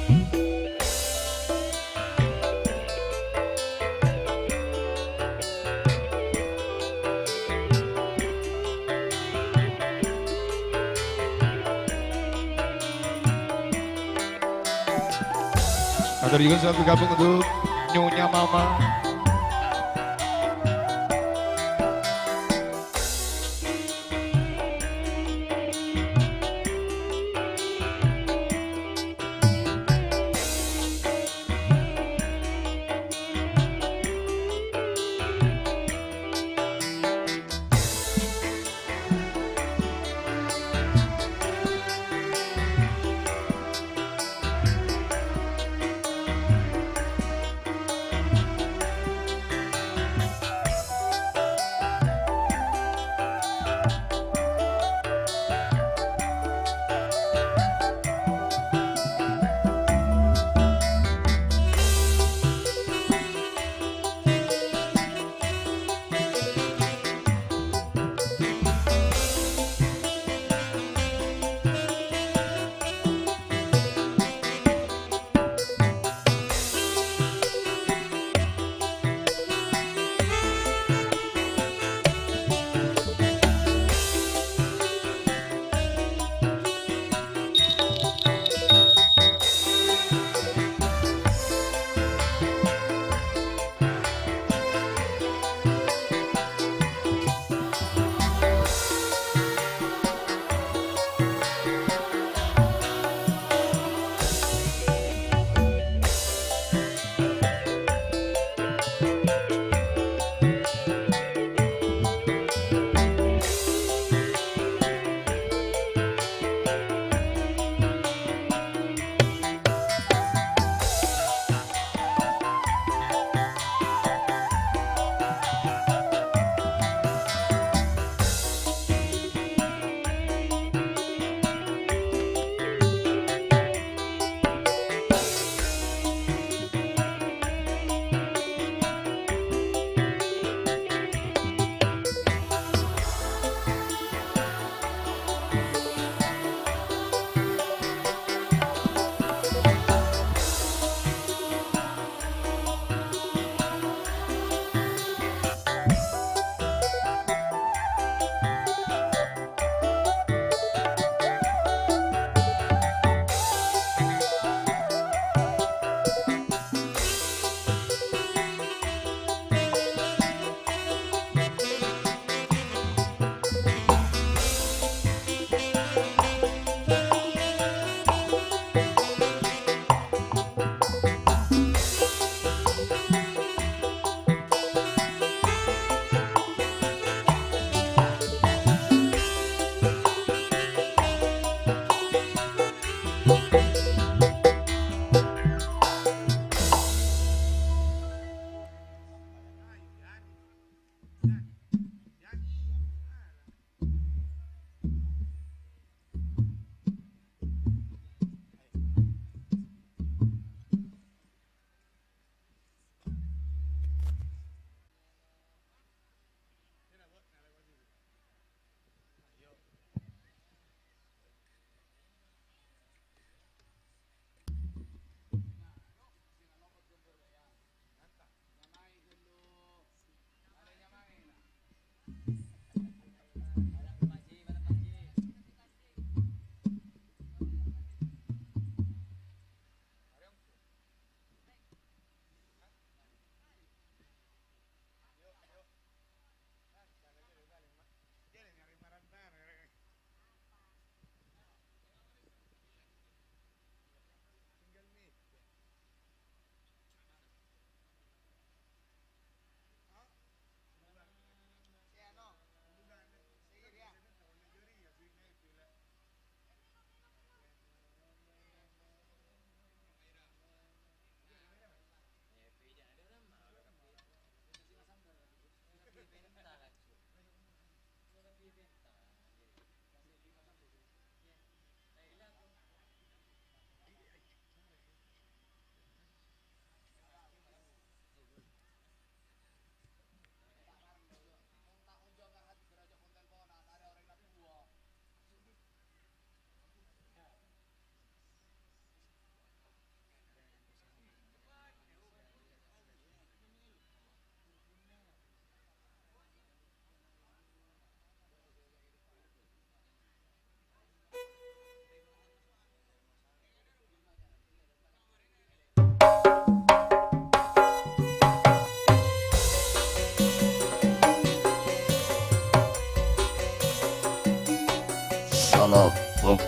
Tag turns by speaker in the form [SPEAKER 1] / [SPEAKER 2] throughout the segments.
[SPEAKER 1] Ada juga satu gabung untuk Nyonya Mama.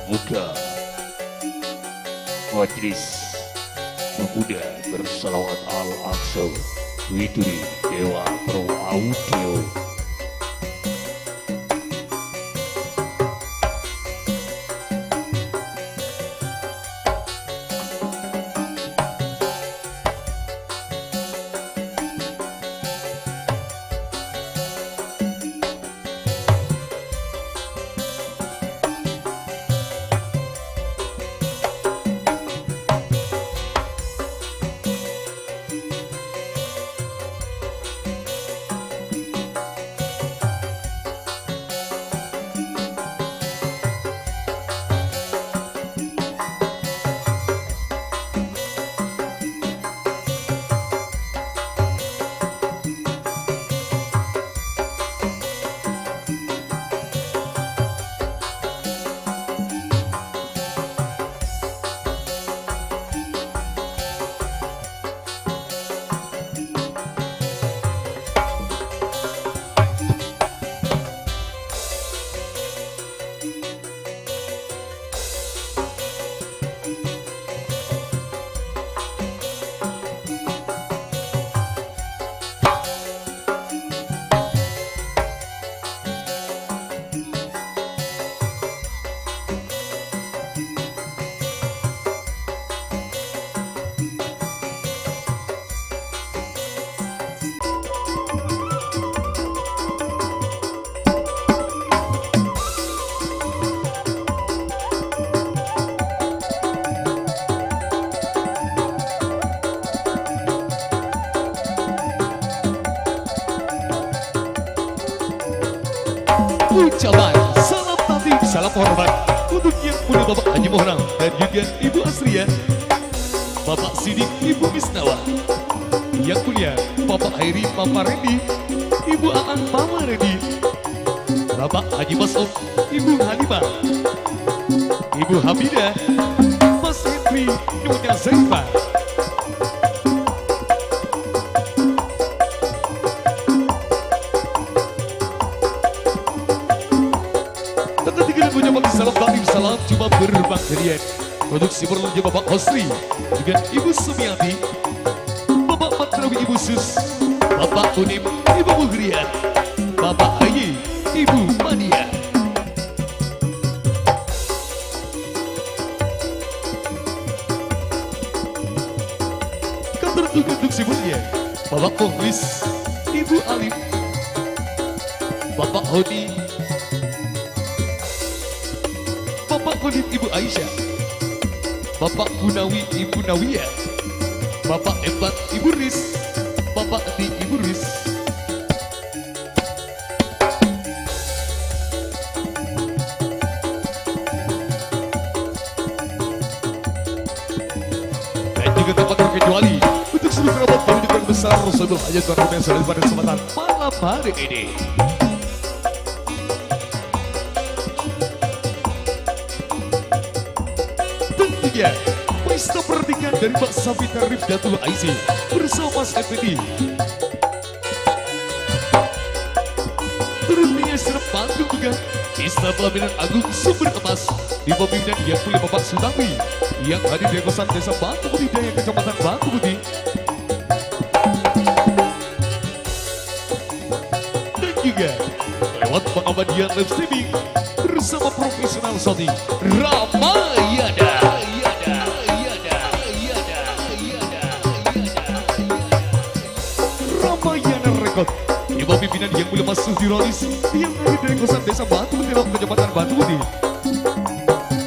[SPEAKER 2] Muka Majelis Pemuda bersalawat Al-Aqsa Widuri Dewa Pro Audio.
[SPEAKER 3] Ucapan salam tadi, salam hormat untuk yang mulia Bapak Haji Mohrang dan juga Ibu Asria, Bapak Sidik, Ibu Misnawa, yang mulia Bapak Hairi, Papa Redi, Ibu Aan, Mama Redi, Bapak Haji Mas'ud, Ibu Halimah, Ibu Hamidah, Mas Hendri, Nyonya Zaifah. Salam taklim, salam cuma berbang hadiah untuk si berlunya Bapak Hosri, juga Ibu Sumiati, Bapak Matrawi, Ibu Sus, Bapak Unim, Ibu Muhrian, Bapak Ayi, Ibu Mania. Kantor untuk si berlunya Bapak Muhlis, Ibu Alif, Bapak Hodi, Bapak Khalid, Ibu Aisyah, Bapak Gunawi, Ibu Nawiyah, Bapak Ebat, Ibu Riz, Bapak Di, Ibu Riz. Dan juga tanpa terkecuali untuk seluruh kerabat keluarga besar Rasulullah Hajat Tuhan yang sudah pada kesempatan malam hari ini. Pesta pernikahan dari Mbak Sabita Rifdatul Aisyah bersama Mas Effendi. Turutnya serap bantu juga Pesta Pelaminan Agung Sumber Emas di pemimpinan yang mulia Bapak Sutami yang hadir di kosan Desa Batu Putih Daya Kecamatan Batu Putih. Dan juga lewat pengabadian live streaming bersama profesional Sony Ramayana. Ramayana Rekod di bawah pimpinan yang mulia Mas Sudironis yang hadir dari kosan Desa Batu Putih Kecamatan Batu Putih.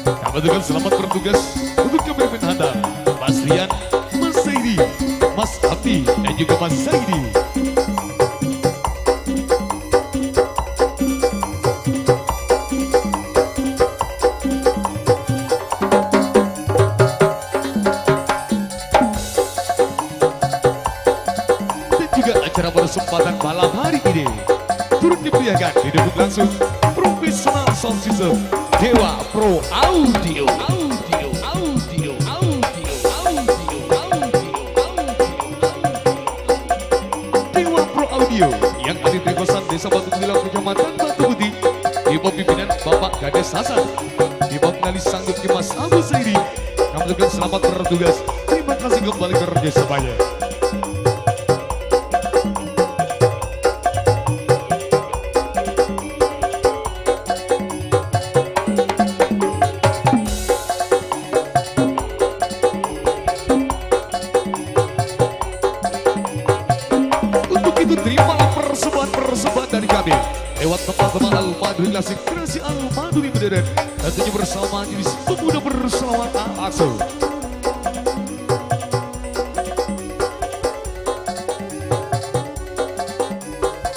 [SPEAKER 3] Kami juga selamat bertugas untuk kepemimpinan handal Mas Rian, Mas Saidi, Mas Abdi dan juga Mas Saidi. Acara kesempatan malam hari ini turut diperlihatkan didukung langsung profesional sound system Dewa Pro Audio. Dewa Pro Audio yang hadir di kosan Desa Batu Putih Kecamatan Batu Putih di bawah pimpinan Bapak Gades Hasan, di bawah pengalis sang selamat bertugas. Terima kasih kembali kerjasamanya. Untuk itu terimalah persembahan dari kami lewat teman-teman Al-Maduri Klasik Kreasi Al-Maduri Bederen, tentunya bersama jenis pemuda berselawat Al-Aqsa.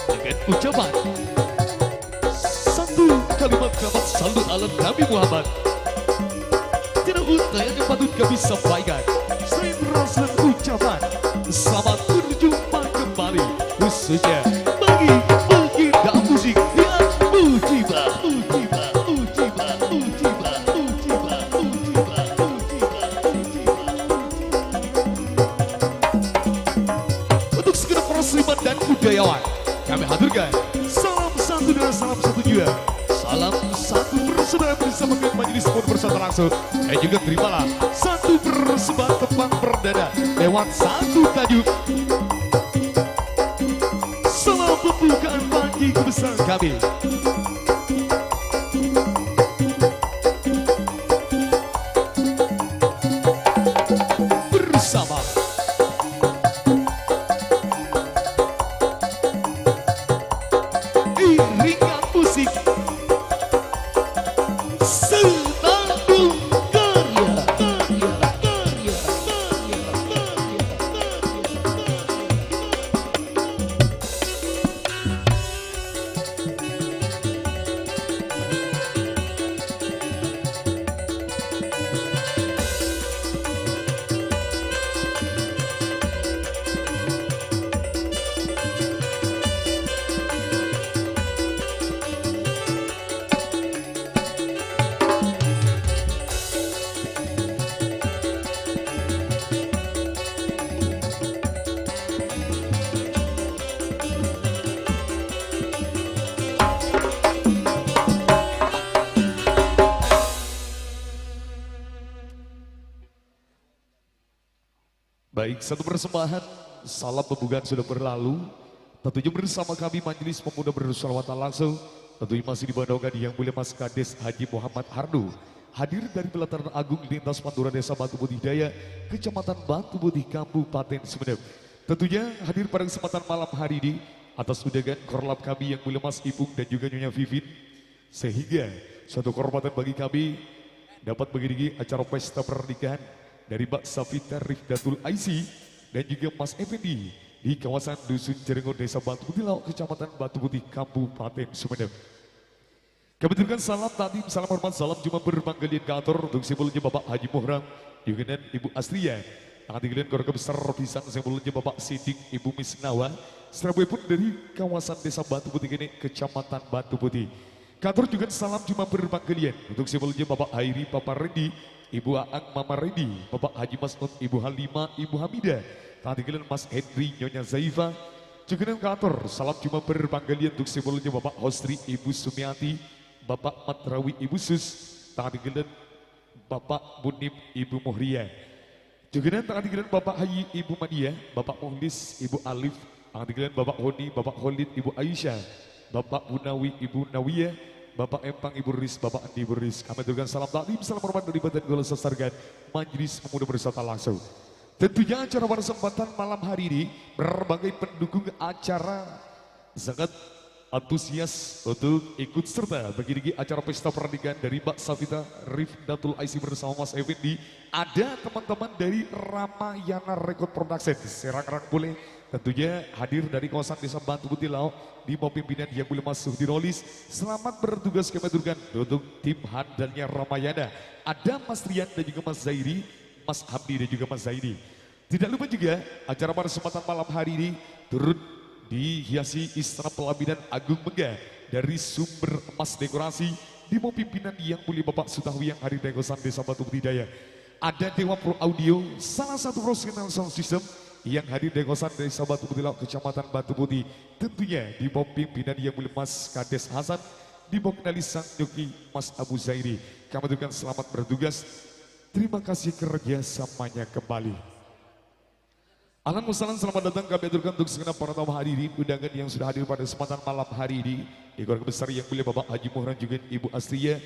[SPEAKER 3] Dengan ucapan satu kalimat salut ala Nabi Muhammad, tidak unta yang patut kami sampaikan selain rasa ucapan selamat berjumpa kembali, khususnya bagi baginda musik yang mujibah. Untuk segera perseliman dan budayawan, kami haturkan salam satu dan salam satu juga. Salam satu persembahan bersama dengan majelis pun bersama langsung. Dan juga terimalah satu persembahan tembang perdana lewat satu tajuk. Salam pembukaan pagi kebesaran kami. Bersama iringan musik senandung karya. Baik, satu persembahan salam pembukaan sudah berlalu. Tentunya bersama kami Majelis Pemuda Bersolawatan langsung. Tentunya masih dibandakan yang mulia Mas Kades Haji Muhammad Hardu. Hadir dari Pelataran Agung Lintas Pantura Desa Batu Putih Daya, Kecamatan Batu Putih, Kabupaten Sumeneb. Tentunya hadir pada kesempatan malam hari ini atas undangan korlap kami yang mulia Mas Ipung dan juga Nyonya Vivin. Sehingga suatu kehormatan bagi kami dapat mengiringi acara pesta pernikahan dari Mbak Safita Rifdatul Aisi dan juga Mas Effendi di kawasan Dusun Jerengon Desa Batu Putih Lauk, Kecamatan Batu Putih, Kabupaten Sumeneb. Kami berikan salam tadi, salam hormat, salam cuma bermanggalian kantor untuk simbolnya Bapak Haji Muhram, juga dan Ibu Astria. Nanti kalian keluarga besar pisan simbolnya Bapak Sidik, Ibu Misnawa, Surabaya pun dari kawasan Desa Batu Putih ini, Kecamatan Batu Putih. Kantor juga salam cuma bermanggalian untuk simbolnya Bapak Hairi, Bapak Rendi, Ibu Aang, Mama Rendi, Bapak Haji Masnud, Ibu Halima, Ibu Hamidah, tadi kalian Mas Henry, Nyonya Zaifa. Juga dengan kantor, salam cuma bermanggalian untuk simbolnya Bapak Hosri, Ibu Sumiati, Bapak Matrawi, Ibu Sus, tadi kalian Bapak Munib, Ibu Muhria. Juga dengan tadi kalian Bapak Hayi, Ibu Madia, Bapak Muhlis, Ibu Alif, tadi kalian Bapak Honi, Bapak Khalid, Ibu Aisyah, Bapak Bunawi, Ibu Nawiyah, Bapak Empang, Ibu Riz, Bapak Andi, Ibu Riz. Kami aturkan salam taklim, salam hormat dari Badan Gola Sasargan Majelis Pemuda Bersata langsung. Tentunya acara pada kesempatan malam hari ini berbagai pendukung acara sangat antusias untuk ikut serta bagi acara pesta pernikahan dari Mbak Safita Rifdatul Aisi bersama Mas Effendi. Ada teman-teman dari Ramayana Record Production, Serang-Rang boleh tentunya hadir dari kawasan Desa Batu Putih Lauk di bawah pimpinan yang boleh masuk di Rolis. Selamat bertugas kami aturkan untuk tim handalnya Ramayana. Ada Mas Rian dan juga Mas Zairi, Mas Hamdi dan juga Mas Zaidi. Tidak lupa juga acara pada kesempatan malam hari ini turut dihiasi Istana Pelaminan Agung Megah dari Sumber Emas Dekorasi di bawah pimpinan yang mulia Bapak Sutawi yang hadir dari kawasan Desa Batu Putih Daya. Ada Dewa Pro Audio, salah satu profesional sound system yang hadir dari kawasan Desa Batu Putih Lauk, Kecamatan Batu Putih. Tentunya di bawah pimpinan yang mulia Mas Kades Hasan, di bawah kendali Sang Joki Mas Abu Zairi. Kami aturkan selamat bertugas.
[SPEAKER 1] Terima kasih kerjasamanya kembali. Ahlan wassalam, selamat datang kami aturkan untuk segenap para tamu hadirin undangan yang sudah hadir pada kesempatan malam hari ini. Di keluarga besar yang mulia Bapak Haji Muhran juga Ibu Astria.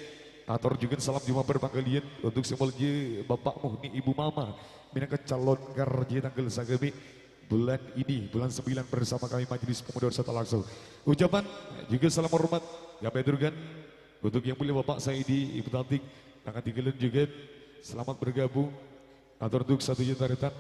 [SPEAKER 1] Atur juga salam jumpa berpangkalian untuk semulanya Bapak Muhni Ibu Mama. Minangka calon kerja tanggal sagami bulan ini, bulan 9 bersama kami Majelis Pemuda Bersatu langsung. Ucapan juga salam hormat kami aturkan untuk yang mulia Bapak Saidi Ibu Tatik. Akan tinggalin juga selamat bergabung. Atur untuk 1 juta retan.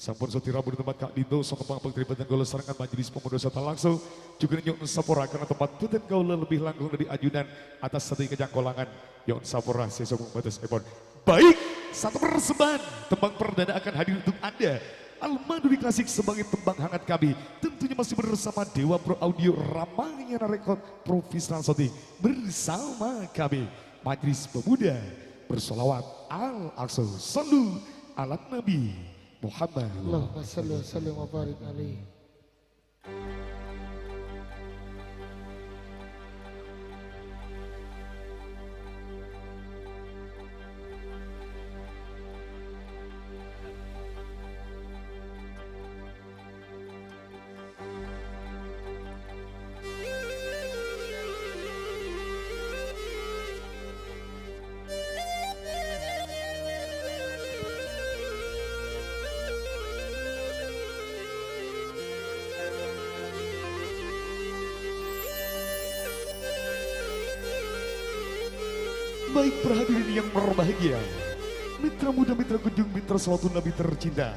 [SPEAKER 1] Sampun soti rabu di tempat Kak Dito, sama pangpang terlibat gola serangan Majelis Pemuda Bersatu langsung. Juga nyok sapora karena tempat putet gaula lebih langkung dari ajudan atas satu kejang kolangan. Yon sapora sesok batas epon. Baik, satu persembahan tembang perdana akan hadir untuk Anda. Al-Maduri Klasik sebagai tembang hangat kami. Tentunya masih bersama Dewa Pro Audio Ramayana Rekod Profesional Soti. Bersama kami Majelis Pemuda bersolawat al-aqsa. Sallu ala Nabi Muhammad.
[SPEAKER 4] Allahumma salli wa sallim wa barik alaihi.
[SPEAKER 1] Baik perhadirin yang berbahagia, mitra muda, mitra kunjung, mitra salawatun Nabi tercinta.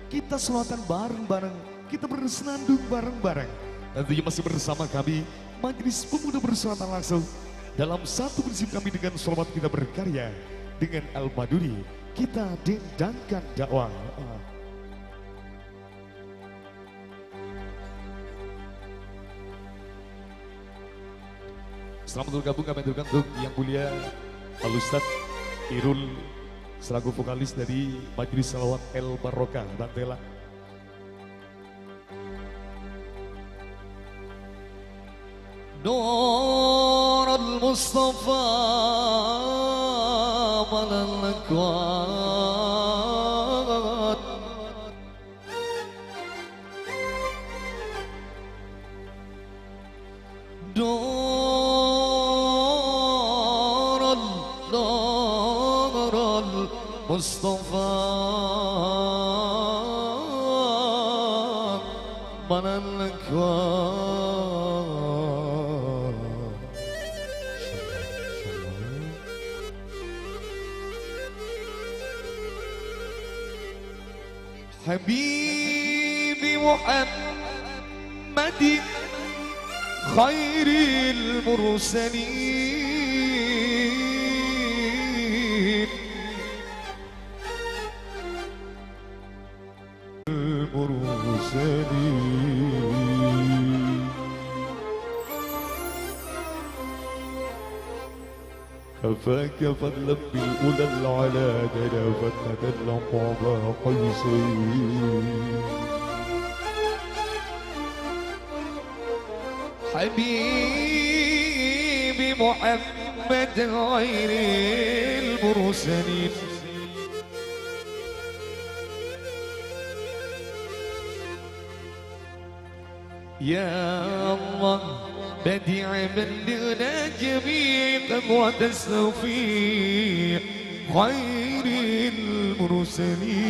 [SPEAKER 1] Kita selawatan bareng-bareng, kita bersenandung bareng-bareng. Tentunya masih bersama kami, Majelis Pemuda Bersatu langsung. Dalam satu prinsip kami dengan selawat kita berkarya, dengan Al-Maduri, kita dendangkan dakwah. Selamat bergabung kami aturkan untuk yang mulia Al-Ustadz Irul selaku vokalis dari Majelis Salawat El Barokah Bantela.
[SPEAKER 3] Nur al-Mustafa malal akwat Mustafa manal akwat. Habibi Muhammadin khairil mursalin
[SPEAKER 1] كفاك فضلا بالأولى العلا دنا فتنة لقابا قيسين.
[SPEAKER 3] حبيبي محمد غير المرسلين يا الله بديع بلغنا جميعا وتستوفيق خير المرسلين.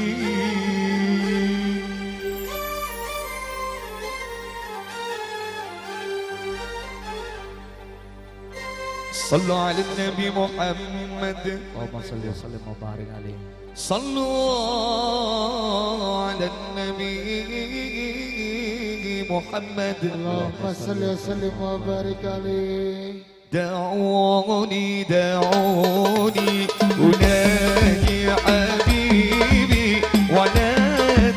[SPEAKER 3] صلوا على النبي محمد
[SPEAKER 4] Allahumma salli wa sallim wa barik alaihi.
[SPEAKER 3] صلوا على النبي محمد
[SPEAKER 4] Allahumma salli wa sallim wa barik alaihi.
[SPEAKER 3] دعوني دعوني أناجي حبيبي ولا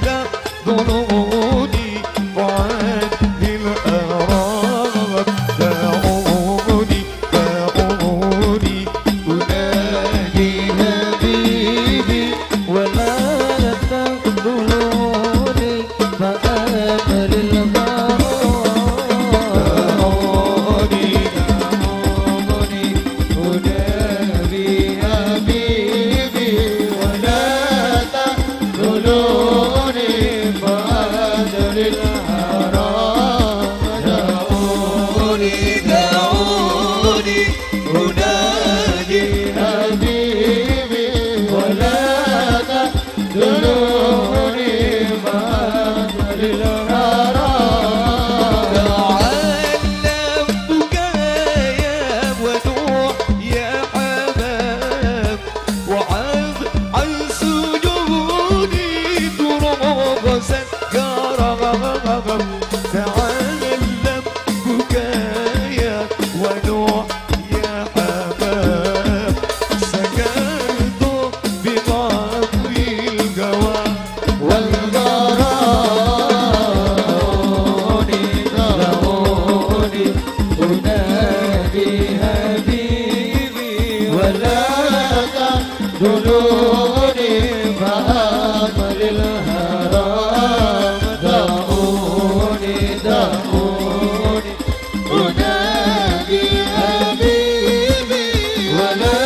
[SPEAKER 3] تخذلوني وعد الأراض. دعوني دعوني أناجي حبيبي ولا تخذلوني فأمر الغرام. دعوني
[SPEAKER 4] دلوني بقدر الحرام دعوني دعوني أنادي حبيبي ولا تدلوني بقدر الحرام
[SPEAKER 3] تعلم بكايا ودوع يا حمام وعظ عن سجودي ترابا كرغم تعلم بكايا ودوع يا حمام سكنت بقبر الجوى
[SPEAKER 4] والغراني دعوني أنادي حبيبي ولا تدلوني فأمر الحرام دعوني دعوني أنادي حبيبي ولا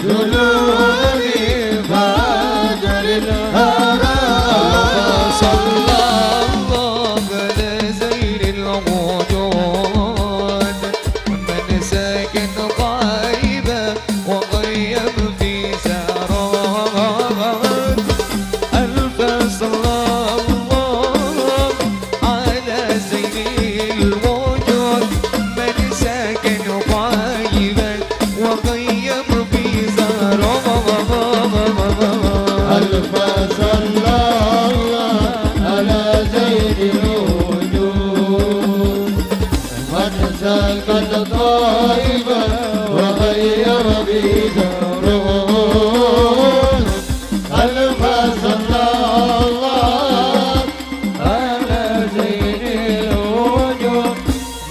[SPEAKER 4] تدلوني فأمر الحرام
[SPEAKER 3] صلى الله على زين الوجود من ساكن طيبة وغيب في سراد ألف صلى الله على زين الوجود من ساكن طيبة وغيب في سراد
[SPEAKER 4] ألف صلى الله على زين الوجود من سكت طيبا وغير بزرود ألف صلى الله على زين الوجود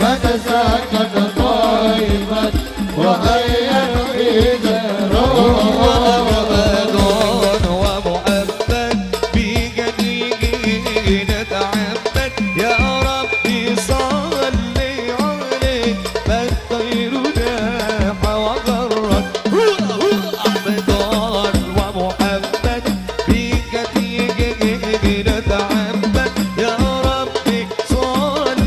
[SPEAKER 4] من سكت طيبا وغير بزرود
[SPEAKER 3] رمضان ومحمد بجنيه نتعبد يا ربي صل عليه فالخير ناح وغرد رمضان ومحمد بجنيه نتعبد يا ربي صل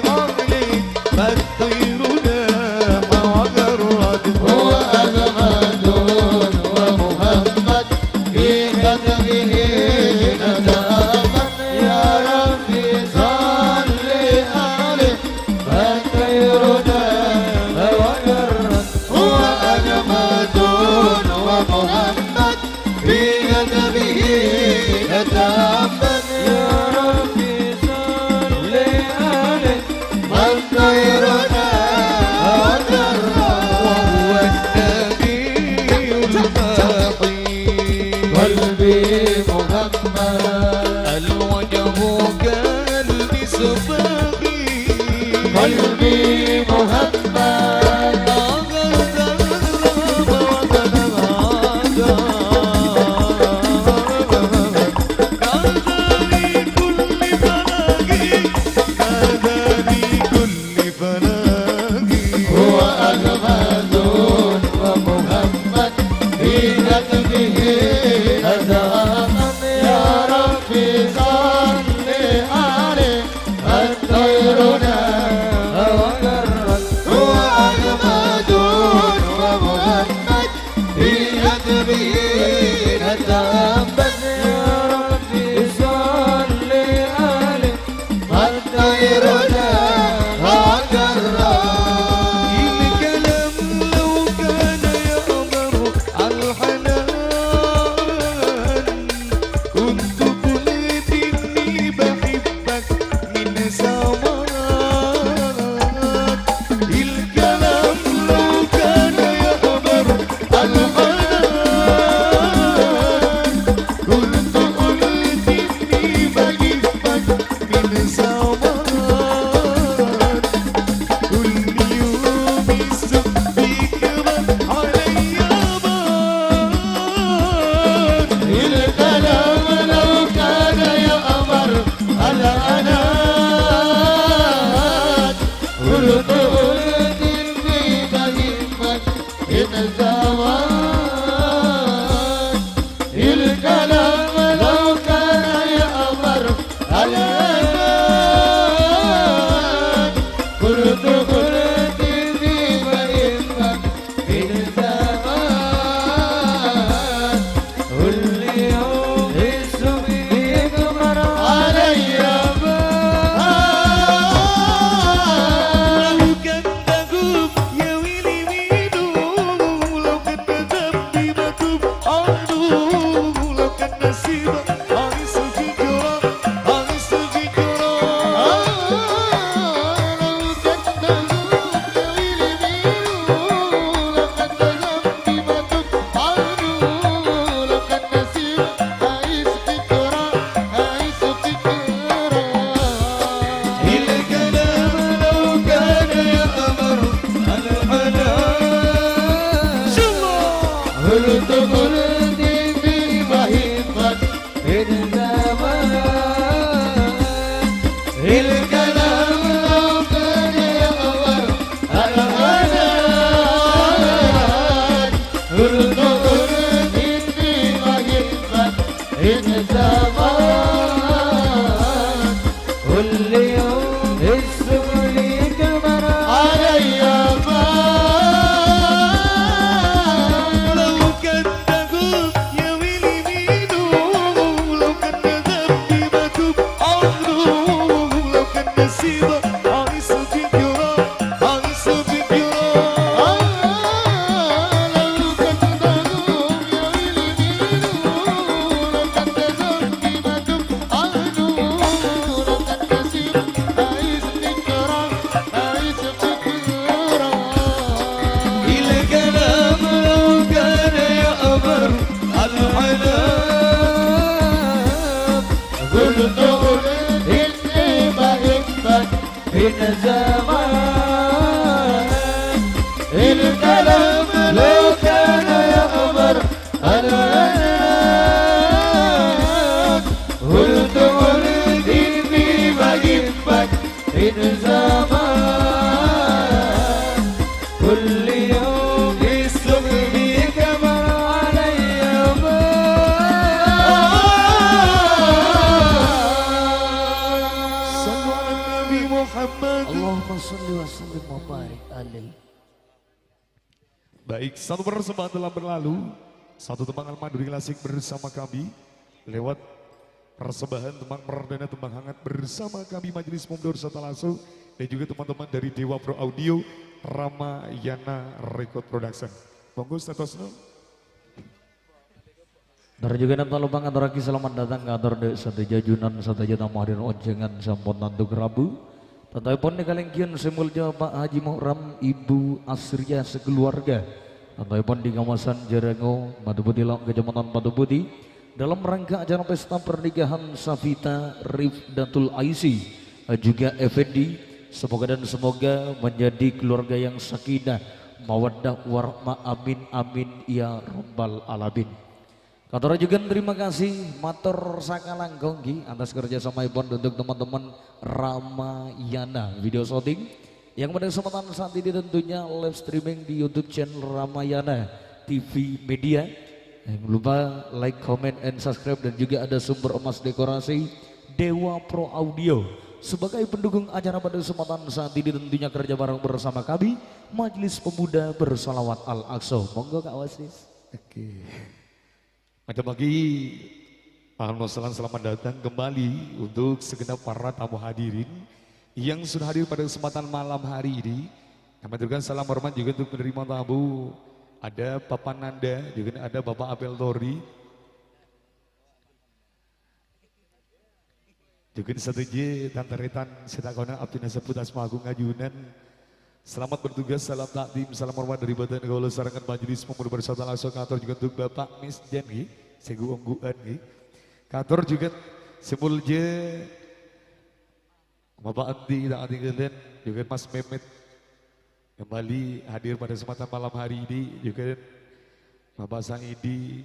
[SPEAKER 3] عليه فالخير ناح وغرد
[SPEAKER 4] هو أحمد ومحمد في كتبه نتأمل يا ربي صل عليه فخيرنا وجرد هو أحمد ومحمد في كتبه نتأمل يا ربي صل عليه فخيرنا وجرد
[SPEAKER 3] وهو النبي الباقي
[SPEAKER 4] قلبي محمد
[SPEAKER 3] الوجه كالمصباح
[SPEAKER 4] قلبي محمد هو أحمد ومحمد في كتبه أتأمل يا ربي صل Allahumma salli wa sallim wa barik alaihi.
[SPEAKER 1] Baik, satu persembahan telah berlalu. Satu tembang Maduri Klasik bersama kami. Lewat persembahan tembang Merdana, tembang hangat bersama kami Majelis Pemuda Bersama Langsung. Dan juga teman-teman dari Dewa Pro Audio, Ramayana Record Production. Monggo statusnya.
[SPEAKER 5] Dari juga nanti lupa kantor lagi selamat datang kantor de satu jajunan satu jatah mahir ojengan sampun nantu kerabu. Tentu pun di kalengkian semulja Pak Haji Muhram Ibu Asria sekeluarga. Tentu pun di kawasan Jarango Batu Putih Lok Kecamatan Batu Putih dalam rangka acara pesta pernikahan Safita Rifdatul Aisi juga Effendi. Semoga dan semoga menjadi keluarga yang sakinah mawaddah warahmah amin amin ya rabbal alamin. Kantor juga terima kasih matur sakalang gonggi atas kerjasama Ibon untuk teman-teman Ramayana video shooting yang pada kesempatan saat ini tentunya live streaming di YouTube channel Ramayana TV Media. Jangan lupa like, comment, and subscribe, dan juga ada sumber emas dekorasi Dewa Pro Audio sebagai pendukung acara pada kesempatan saat ini tentunya kerja bareng bersama kami Majelis Pemuda Bersalawat Al-Aqsa. Monggo Kak Wasis.
[SPEAKER 1] Oke. Macam lagi, Alhamdulillah selamat datang kembali untuk segenap para tamu hadirin yang sudah hadir pada kesempatan malam hari ini. Kami aturkan salam hormat juga untuk menerima tamu. Ada Bapak Nanda, juga ada Bapak Abel Tori. Juga satu J, Tante Retan, Setakona, Abdina Sebut, Asma Agung Ajunan. Selamat bertugas, salam takdim, salam hormat dari Badan Gaula Sarangan Majelis Pemuda Bersama Langsung. Kantor juga untuk Bapak Miss Jen, Segu Ongguan. Kantor juga Semulje, Bapak Andi, tak Andi Gelen, juga Mas Mehmet. Kembali hadir pada kesempatan malam hari ini, juga Bapak Saidi,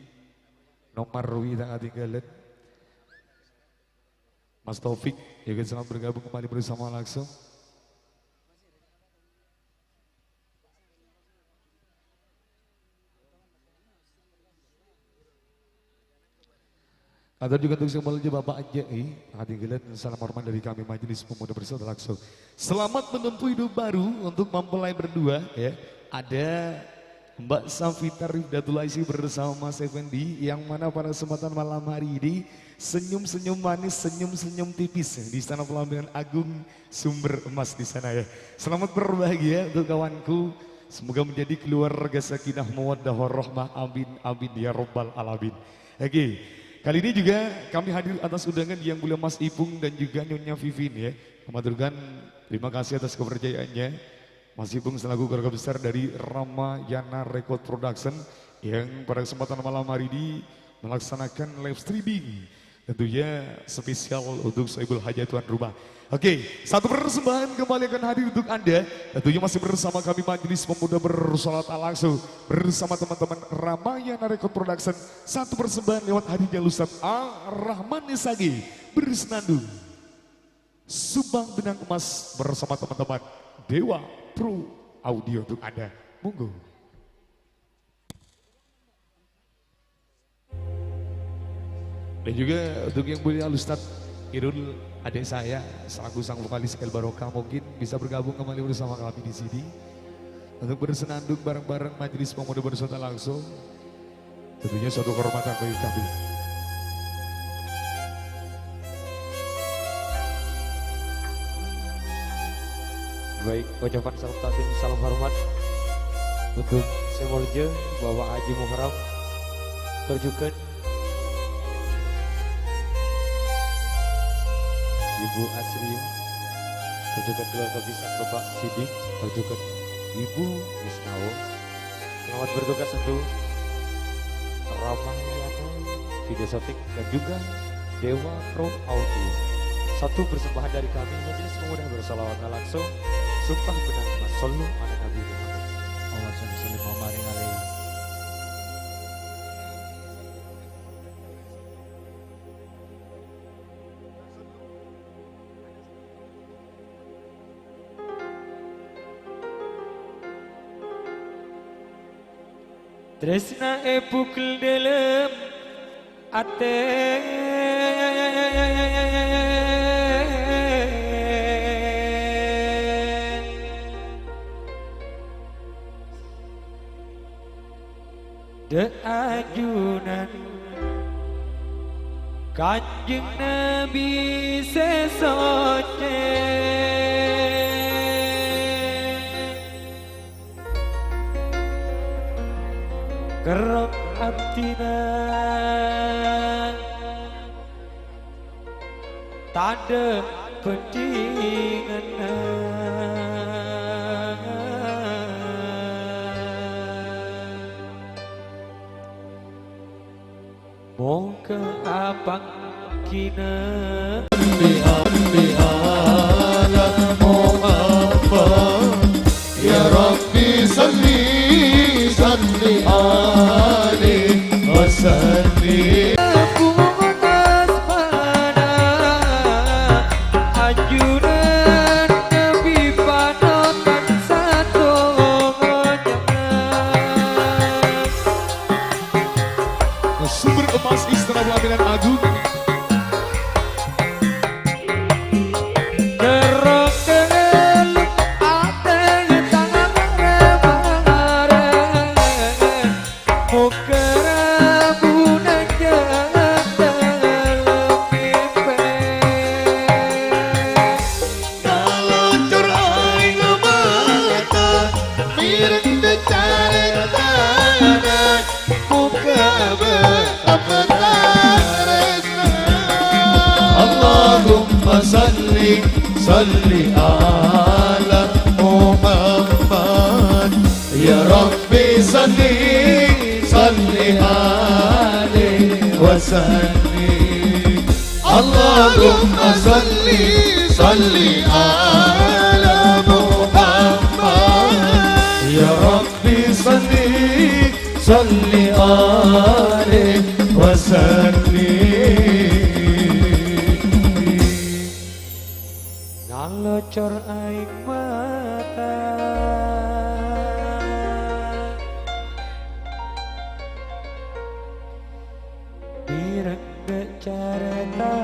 [SPEAKER 1] Nomar Rui, tak Andi Gelen. Mas Taufik, juga selamat bergabung kembali bersama langsung. Kantor juga untuk semuanya Bapak Anjai, hati gelen salam hormat dari kami Majelis Pemuda Bersama Langsung. Selamat menempuh hidup baru untuk mempelai berdua ya. Ada Mbak Safita Rifdatul Aisi bersama Mas Effendi yang mana pada kesempatan malam hari ini senyum-senyum manis, senyum-senyum tipis di sana pelaminan Agung Sumber Emas di sana ya. Selamat berbahagia untuk kawanku. Semoga menjadi keluarga sakinah mawaddah warahmah. Amin amin ya rabbal alamin. Oke. Kali ini juga kami hadir atas undangan yang mulia Mas Ipung dan juga Nyonya Vivin ya. Kematurkan terima kasih atas kepercayaannya. Mas Ipung selaku keluarga besar dari Ramayana Record Production yang pada kesempatan malam hari ini melaksanakan live streaming Tentunya spesial untuk Soebul Haja tuan rumah. Oke, satu persembahan kembali akan hadir untuk Anda. Tentunya masih bersama kami Majelis Pemuda Bersolat Al-Aqsa bersama teman-teman Ramayana Record Production. Satu persembahan lewat hadirnya Ustaz Ar-Rahman Nisagi bersenandung Subang Benang Emas bersama teman-teman Dewa Pro Audio untuk Anda. Monggo. Dan juga untuk yang mulia Ustaz Irul, adik saya selaku sang vokalis El Barokah, mungkin bisa bergabung kembali bersama kami di sini untuk bersenandung bareng-bareng Majelis Pemuda Bersolat Al-Aqsa. Tentunya suatu kehormatan bagi kami.
[SPEAKER 6] Baik, ucapan salam takdim, salam hormat untuk Semolje, Bapak Haji Muharram, terjukan Ibu Asri, terjukan keluarga besar Bapak Sidik, terjukan Ibu Misnawa. Selamat bertugas untuk Ramayana Video Shooting dan juga Dewa Pro Audio. Satu persembahan dari kami Majelis Pemuda Bersolawat Al-Aqsa, Sumpah Benang Emas, Sallu ala Nabi Muhammad.
[SPEAKER 5] Allahumma shalli wa sallim wa barik alaihi.
[SPEAKER 6] Tresna pukul dalam ate de ajunan Kanjeng Nabi sesoce kerap hatinya tanda pentingan mau ke abang kina
[SPEAKER 4] Ya Rabbi salli salli alaihi wa sallim.
[SPEAKER 1] Sumber emas Istana Pelaminan Agung.
[SPEAKER 4] Allahumma salli salli ala Muhammad. Ya Rabbi salli salli alaihi wa sallim. Allahumma salli salli ala Muhammad. Ya Rabbi salli salli alaihi wa sallim.
[SPEAKER 6] ngalocor aing mata direngge careta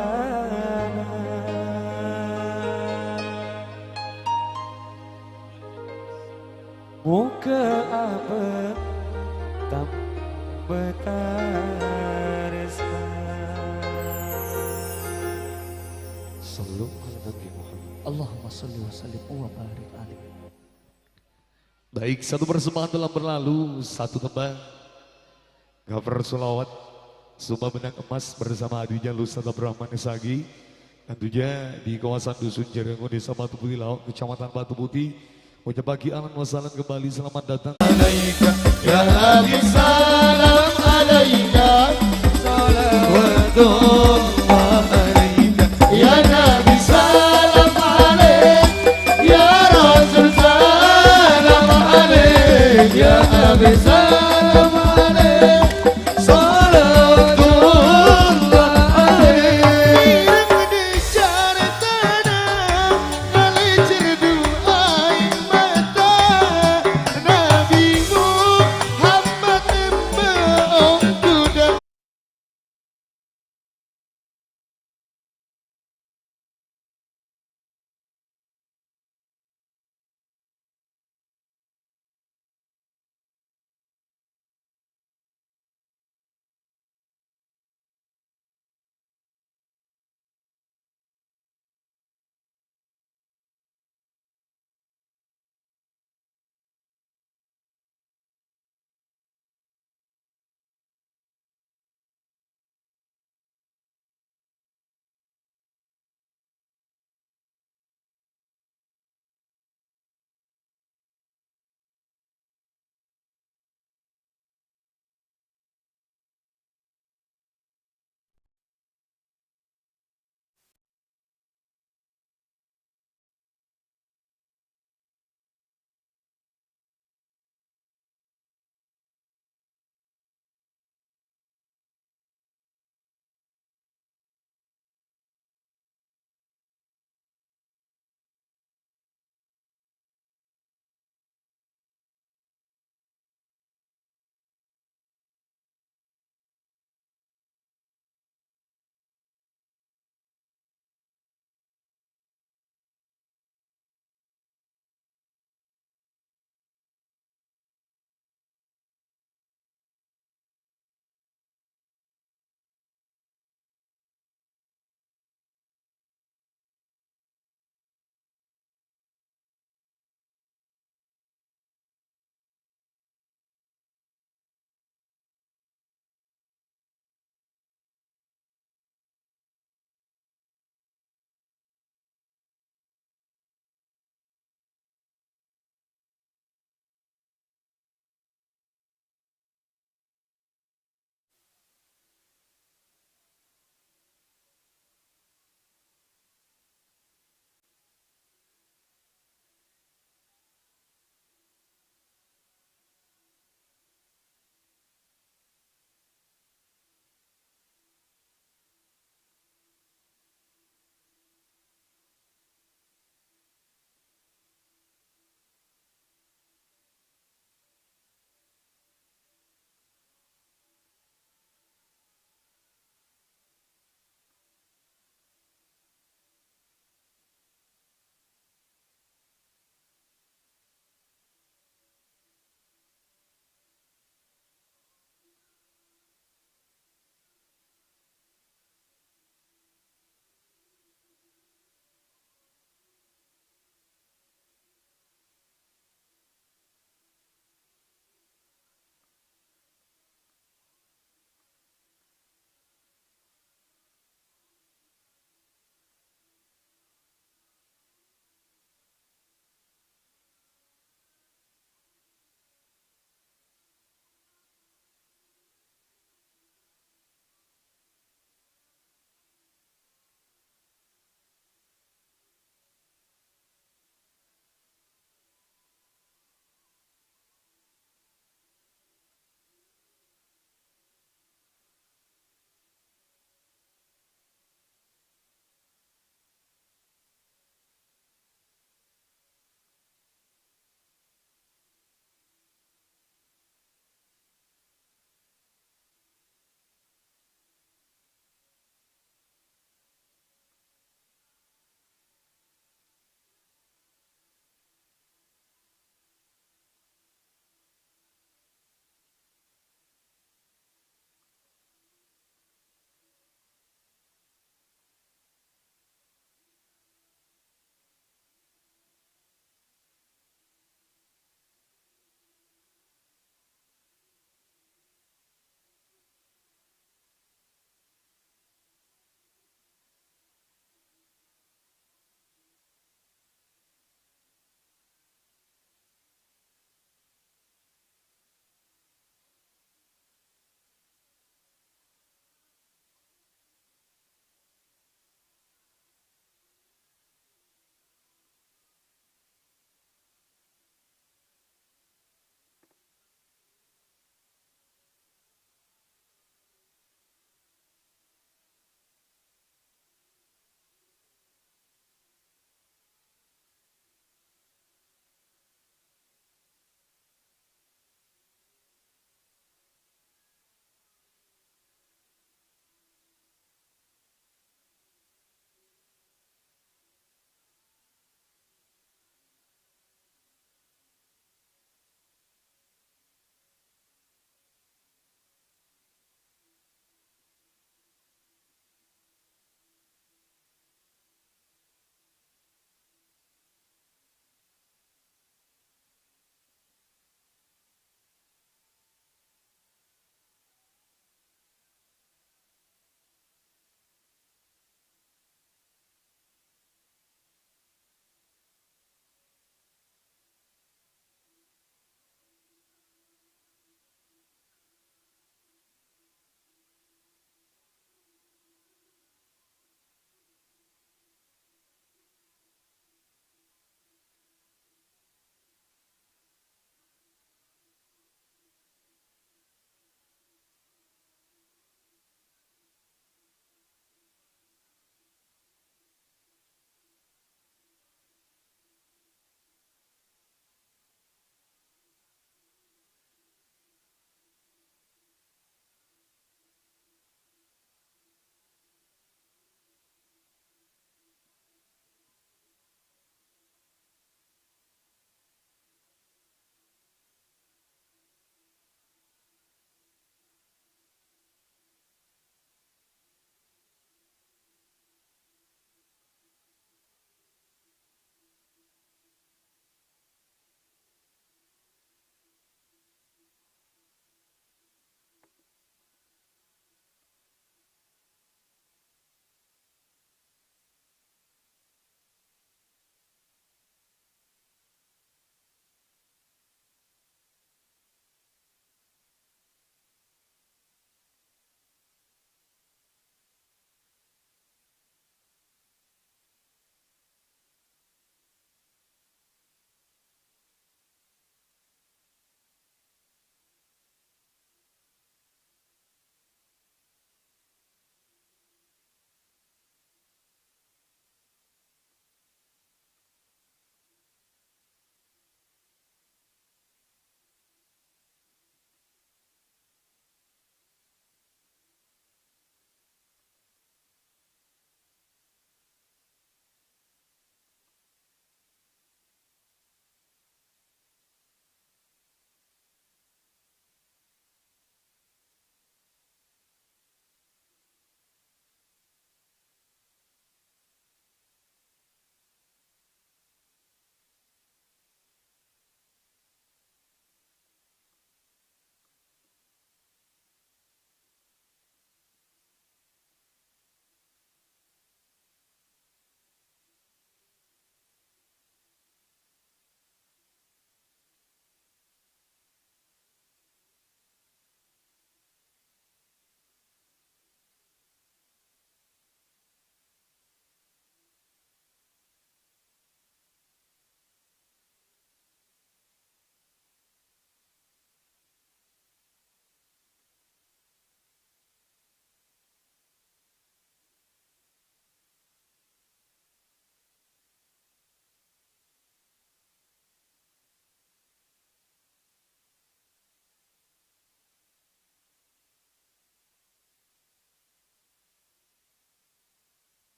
[SPEAKER 6] muka apa tam betaresna sallu ala nabi Muhammad.
[SPEAKER 5] Allahumma sholli wa sallim wa barik alaihi.
[SPEAKER 1] Baik, satu persembahan telah berlalu, satu tembang cover solawat Sumpah Benang Emas bersama adiknya Ustaz Abdurrahman Nisagi. Tentunya di kawasan Dusun Jerengo, Desa Batu Putih Lauk, Kecamatan Batu Putih. Ucap pagi ahlan wasalan kembali, selamat datang.
[SPEAKER 4] Alaika ya Nabi salam alaika salawatullah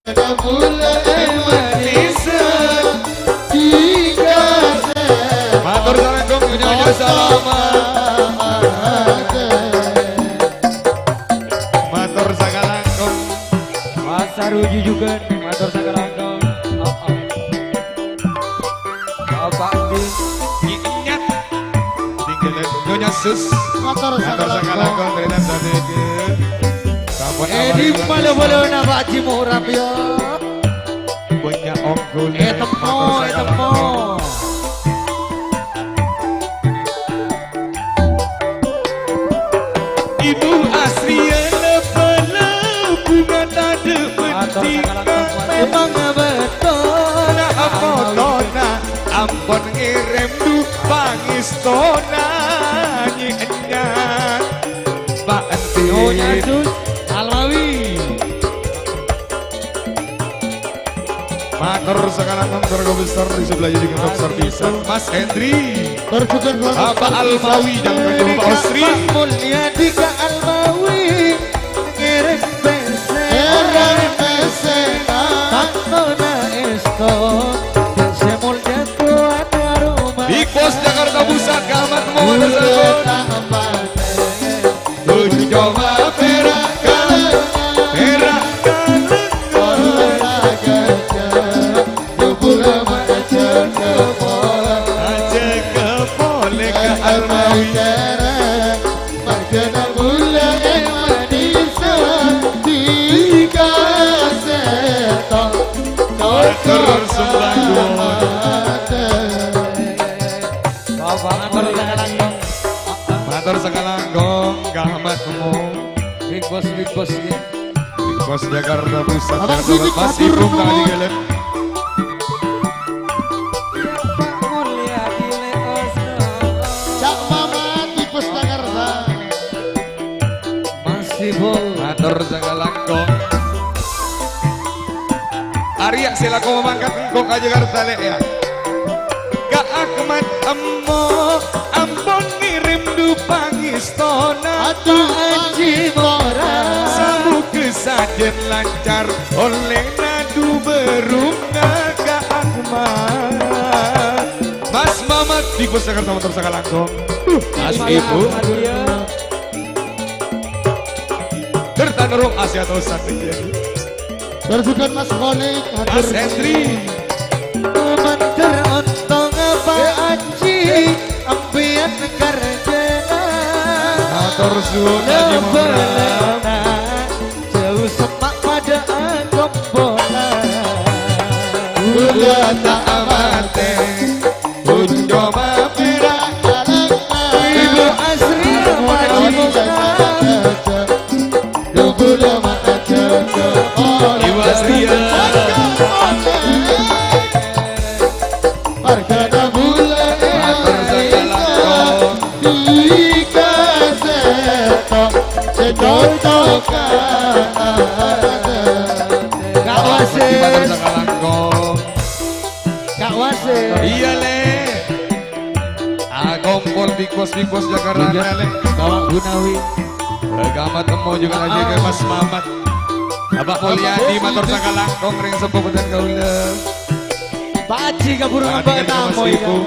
[SPEAKER 1] Matur sarengkong nyonya salamat. Matur sakalangkong.
[SPEAKER 5] Mas Saruji juga matur sakalangkong. Bapak di
[SPEAKER 1] Ingat tinggalan nyonya sus.
[SPEAKER 4] Motor
[SPEAKER 1] Matur sakalangkong beredan sadeke. Sampun
[SPEAKER 5] Edi malu-malu na Pak Haji Muhram ya.
[SPEAKER 1] banyak onggul.
[SPEAKER 5] Temo.
[SPEAKER 1] Ibu Asria lepala bunga tade pentingkan
[SPEAKER 5] Memang betul.
[SPEAKER 1] Apotona ampun ngirim du pangistona nyienya Pak
[SPEAKER 5] Nyonya
[SPEAKER 1] Enti
[SPEAKER 5] Sus Almawi.
[SPEAKER 1] Matur sekarang keluarga besar di sebelah jadi untuk servisan Mas Hendri
[SPEAKER 4] Bersyukur
[SPEAKER 1] Bapak Almawi dan Bapak Osri
[SPEAKER 5] Mulia Dika Almawi ngirim Tanona esto semul jatuh rumah.
[SPEAKER 1] di pos Jakarta Pusat Kamat Muhammad Tersebut tujuh coba perak kalah perak aja ke boleh ke Almawi matur sembanggung matur sekalangkong kahmatmu
[SPEAKER 5] Big Boss
[SPEAKER 1] di pos Jakarta Pusat
[SPEAKER 4] Abang
[SPEAKER 1] Jakarta
[SPEAKER 4] Sidik,
[SPEAKER 1] masih
[SPEAKER 4] matur
[SPEAKER 1] buka di
[SPEAKER 4] nuwun.
[SPEAKER 1] jalan
[SPEAKER 5] Mulia Dile Osno
[SPEAKER 4] Cak Mamat di Pos Jakarta.
[SPEAKER 5] masih full.
[SPEAKER 1] matur sekalangkong Arya silakan memangkat engkong aja Jakarta lek ya Kak Ahmad Emo ampun ngirim du pangistona
[SPEAKER 4] Aduh Haji Muhram.
[SPEAKER 1] samu kesajen lancar oleh nadu berunga Kak Ahmad Mas Mamat di pos Jakarta motor sakalangkong Mas Ibu Tertanurung Asia Tosan
[SPEAKER 4] Bersyukur Mas Kholik
[SPEAKER 1] Mas
[SPEAKER 4] hadir.
[SPEAKER 1] Hendri
[SPEAKER 5] Manter ontong Pak Haji ampian kerjana.
[SPEAKER 1] Matur suwun Haji Muhram
[SPEAKER 5] Jauh semak pada kompola.
[SPEAKER 1] Udah tak amate Unjo mampira
[SPEAKER 5] Ibu Asri Pak Haji
[SPEAKER 1] Ibu Asria Matur sakalangkong
[SPEAKER 5] Kak
[SPEAKER 1] Matur
[SPEAKER 5] Wasis,
[SPEAKER 1] sakalangkong
[SPEAKER 5] Kak Wasis.
[SPEAKER 1] Iya le kompol Big Boss Jakarta le
[SPEAKER 5] Bapak Gunawi.
[SPEAKER 1] Gamat temu juga aja ke Mas Mamat Abah Mulyadi matur sakalangkong ring sepuputan kaula
[SPEAKER 5] Pak Haji kabur
[SPEAKER 1] Perhatikan
[SPEAKER 5] ngembang
[SPEAKER 1] sama
[SPEAKER 5] tamu
[SPEAKER 1] Mas
[SPEAKER 5] ya.
[SPEAKER 1] Ibu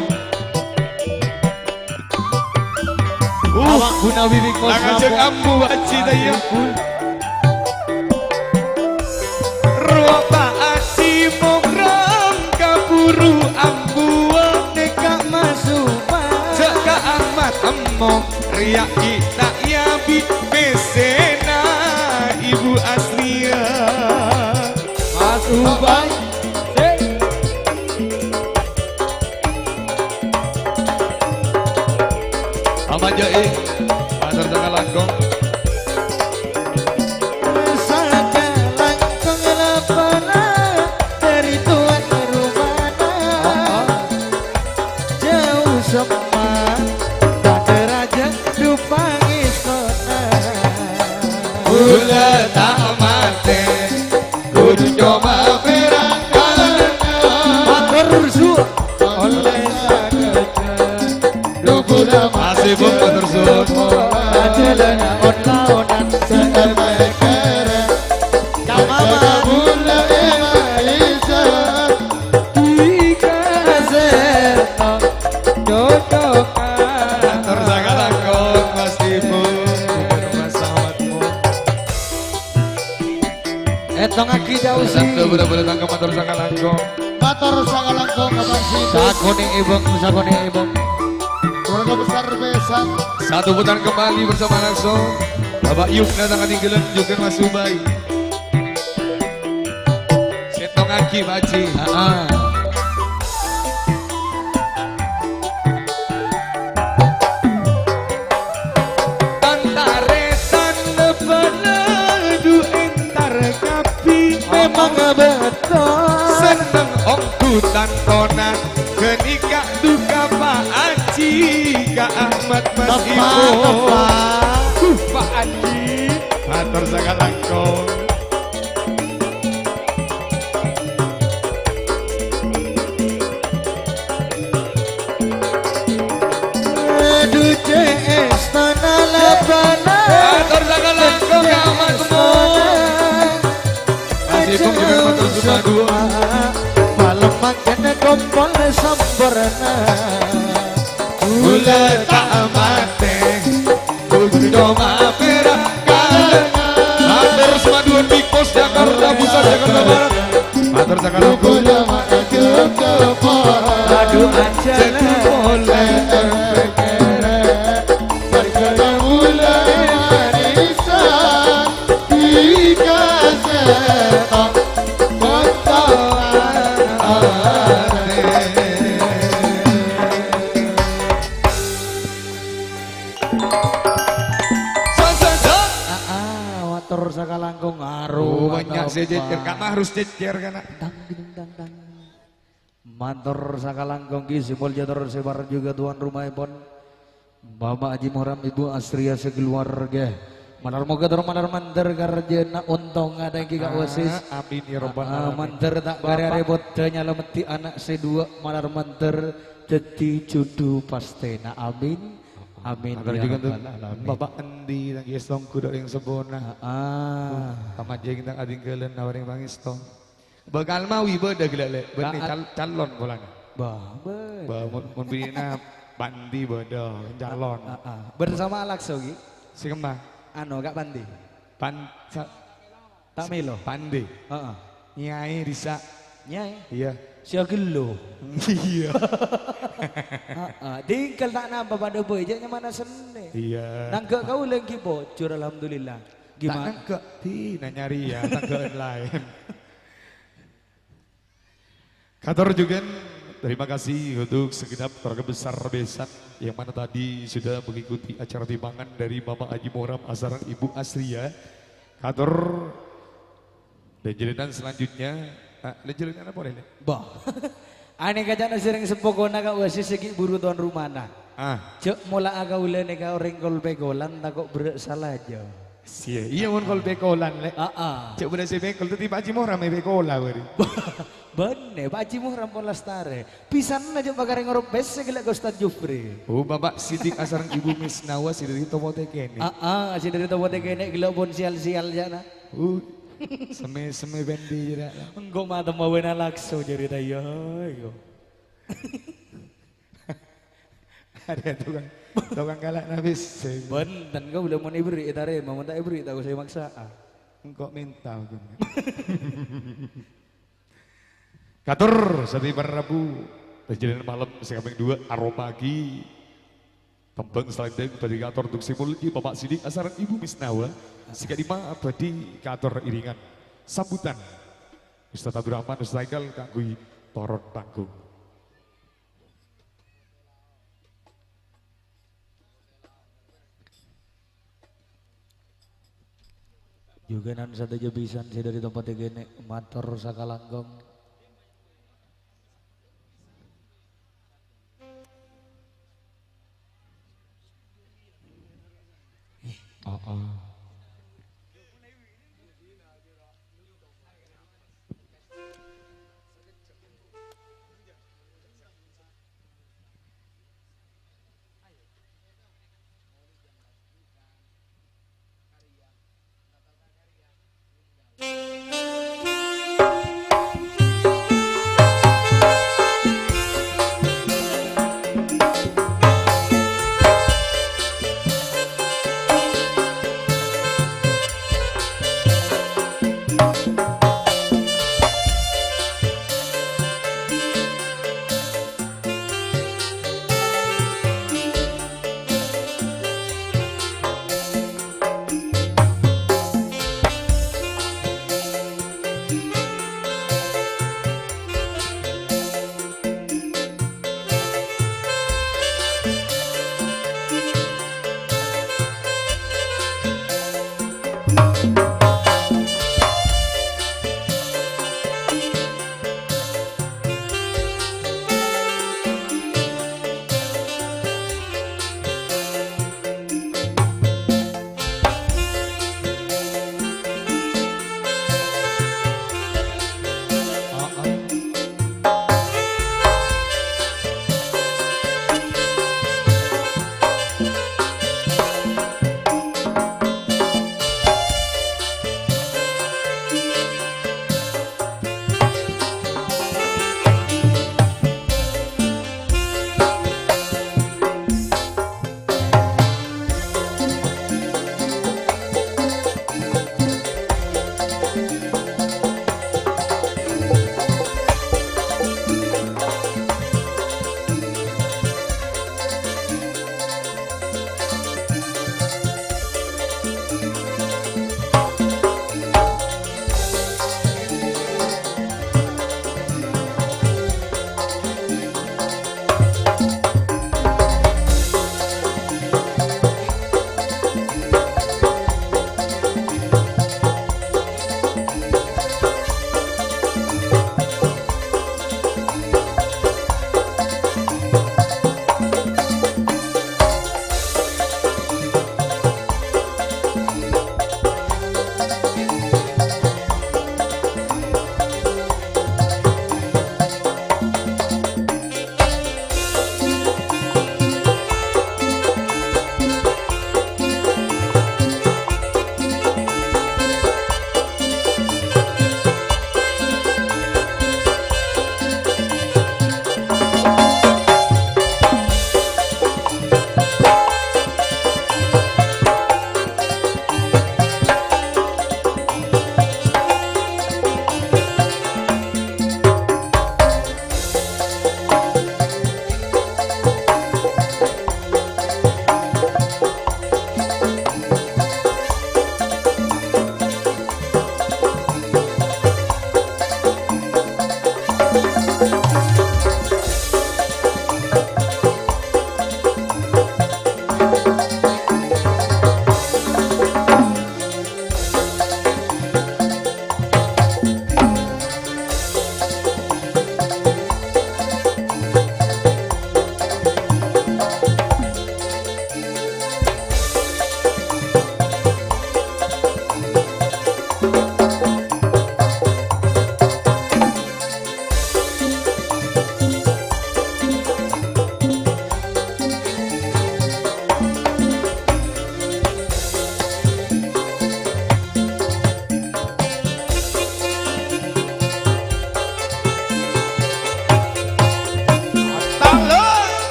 [SPEAKER 5] Bapak Gunawi Big Boss
[SPEAKER 1] Langajeng
[SPEAKER 5] Lampung.
[SPEAKER 1] ambu baci tayo Ruang Pak Haji Muhram kaburu ambu
[SPEAKER 5] Deka Masuman.
[SPEAKER 1] Jaka Ahmad Emo riak kita ya bi besena Ibu Asria
[SPEAKER 5] Mas Ubay.
[SPEAKER 1] Ahmad Jai matur sakalangkong
[SPEAKER 5] Saja langkung lapana dari tuan rumana. Jauh semak tak deraja dupang istana.
[SPEAKER 1] Kula tak mate kudu coba perang
[SPEAKER 5] Matur suwun oleh sageda.
[SPEAKER 1] Masih bu matur suwun
[SPEAKER 5] Ajalan on-laonan sedemekere. Kamama Sakone ibong, sakone ibong.
[SPEAKER 4] Keluarga besar Besan.
[SPEAKER 1] Satu putaran kembali bersama langsung Bapak Yuk datang ketinggalan juga Mas Ubay. Setong Aki Baji.
[SPEAKER 5] Memang betul.
[SPEAKER 1] Seneng ongku tantonan kenika duka Pak Aji Kak Ahmad Mas Ibu Pak Aji matur sangat langkung.
[SPEAKER 5] Aduh CS tanah labana.
[SPEAKER 1] Matur sangat langkung Kak Ahmad Mas Ibu juga matur sumpah dua.
[SPEAKER 5] Malam makan kompol sempurna.
[SPEAKER 1] Gula tak mate Kudu mapera kalah. Matur semua dua Pikos Jakarta Pusat Jakarta Barat. Matur sangat langkung.
[SPEAKER 5] Aduh aja sakalangkung ngaruh.
[SPEAKER 1] Banyak saya jejer, kamu harus jejer kan.
[SPEAKER 5] Mantor sakalangkung ki simbol jador sebar juga tuan rumah pon Bapak Haji Muhram Ibu Asria sekeluarga. Manar moga dor manar manter garjena untung ada ki gak wasis.
[SPEAKER 1] Amin ya robbal alamin.
[SPEAKER 5] Manter tak gare rebot nyalameti anak sedua manar manter jadi jodoh pastena amin. Amin.
[SPEAKER 1] Matur
[SPEAKER 5] Ya
[SPEAKER 1] juga tuh
[SPEAKER 5] Rabbal Alamin.
[SPEAKER 1] Bapak endi nang istong kuda yang sebona. Pamaja kita adingkeun nawaring pangistong. Bakal mawi beda gila lek. Benih calon bolang.
[SPEAKER 5] Bah.
[SPEAKER 1] Mun bina bandi beda calon.
[SPEAKER 5] Bersama Alakso ki.
[SPEAKER 1] Si kemah.
[SPEAKER 5] Anu gak pandi. Tak milo.
[SPEAKER 1] Pandi.
[SPEAKER 5] Heeh.
[SPEAKER 1] Nyai Risa.
[SPEAKER 5] Nyai.
[SPEAKER 1] Iya.
[SPEAKER 5] Sia gelo.
[SPEAKER 1] Iya.
[SPEAKER 5] Tinggal tak nambah pada boy aja mana sene.
[SPEAKER 1] Iya.
[SPEAKER 5] Nangga kau lagi bocor alhamdulillah. Gimana?
[SPEAKER 1] Tak nangkep tina nyari ya tanggaan lain. Kator juga terima kasih untuk segenap keluarga besar Besan yang mana tadi sudah mengikuti acara timbangan dari Bapak Haji Muhram Asaran Ibu Asria. Kator dan jelinan selanjutnya, jelinan apa ini?
[SPEAKER 5] Bah. Ane kajana sering sepokona ka wasis segi buru tuan rumana. Cek mula aga ulen ka rengkol pegolan takok berek salah aja.
[SPEAKER 1] Sia, iya mun kol bekolan lek. Cek beda si bekol tu tiba Haji Muhram bekola beri.
[SPEAKER 5] Bene, Pak Haji Muhram pun lastare. Pisan aja bakar ngorok bes segala Ustaz Jufri.
[SPEAKER 1] Oh, Bapak Sidik Asaran Ibu Misnawa si dari Tomote kene.
[SPEAKER 5] Si dari Tomote kene gila pun sial-sial jana.
[SPEAKER 1] Seme bendi jera.
[SPEAKER 5] Engko mata mau wena lakso jadi tayo.
[SPEAKER 1] Ada tukang galak nabis.
[SPEAKER 5] Benten kau belum mau ibri itare, mau tak ibri tak saya maksa.
[SPEAKER 1] Engkau minta. Katur setiap Rabu perjalanan malam sekambing 2 aromagi tembang selendang bagi kator untuk simulki Bapak Sidik Asaran Ibu Misnawa sika lima abadi kator iringan sambutan Ustaz Abdurrahman Ustaz Haikal kanggo toron panggung.
[SPEAKER 5] Juga nan satu jebisan saya dari tempat gene mator sakalangkong.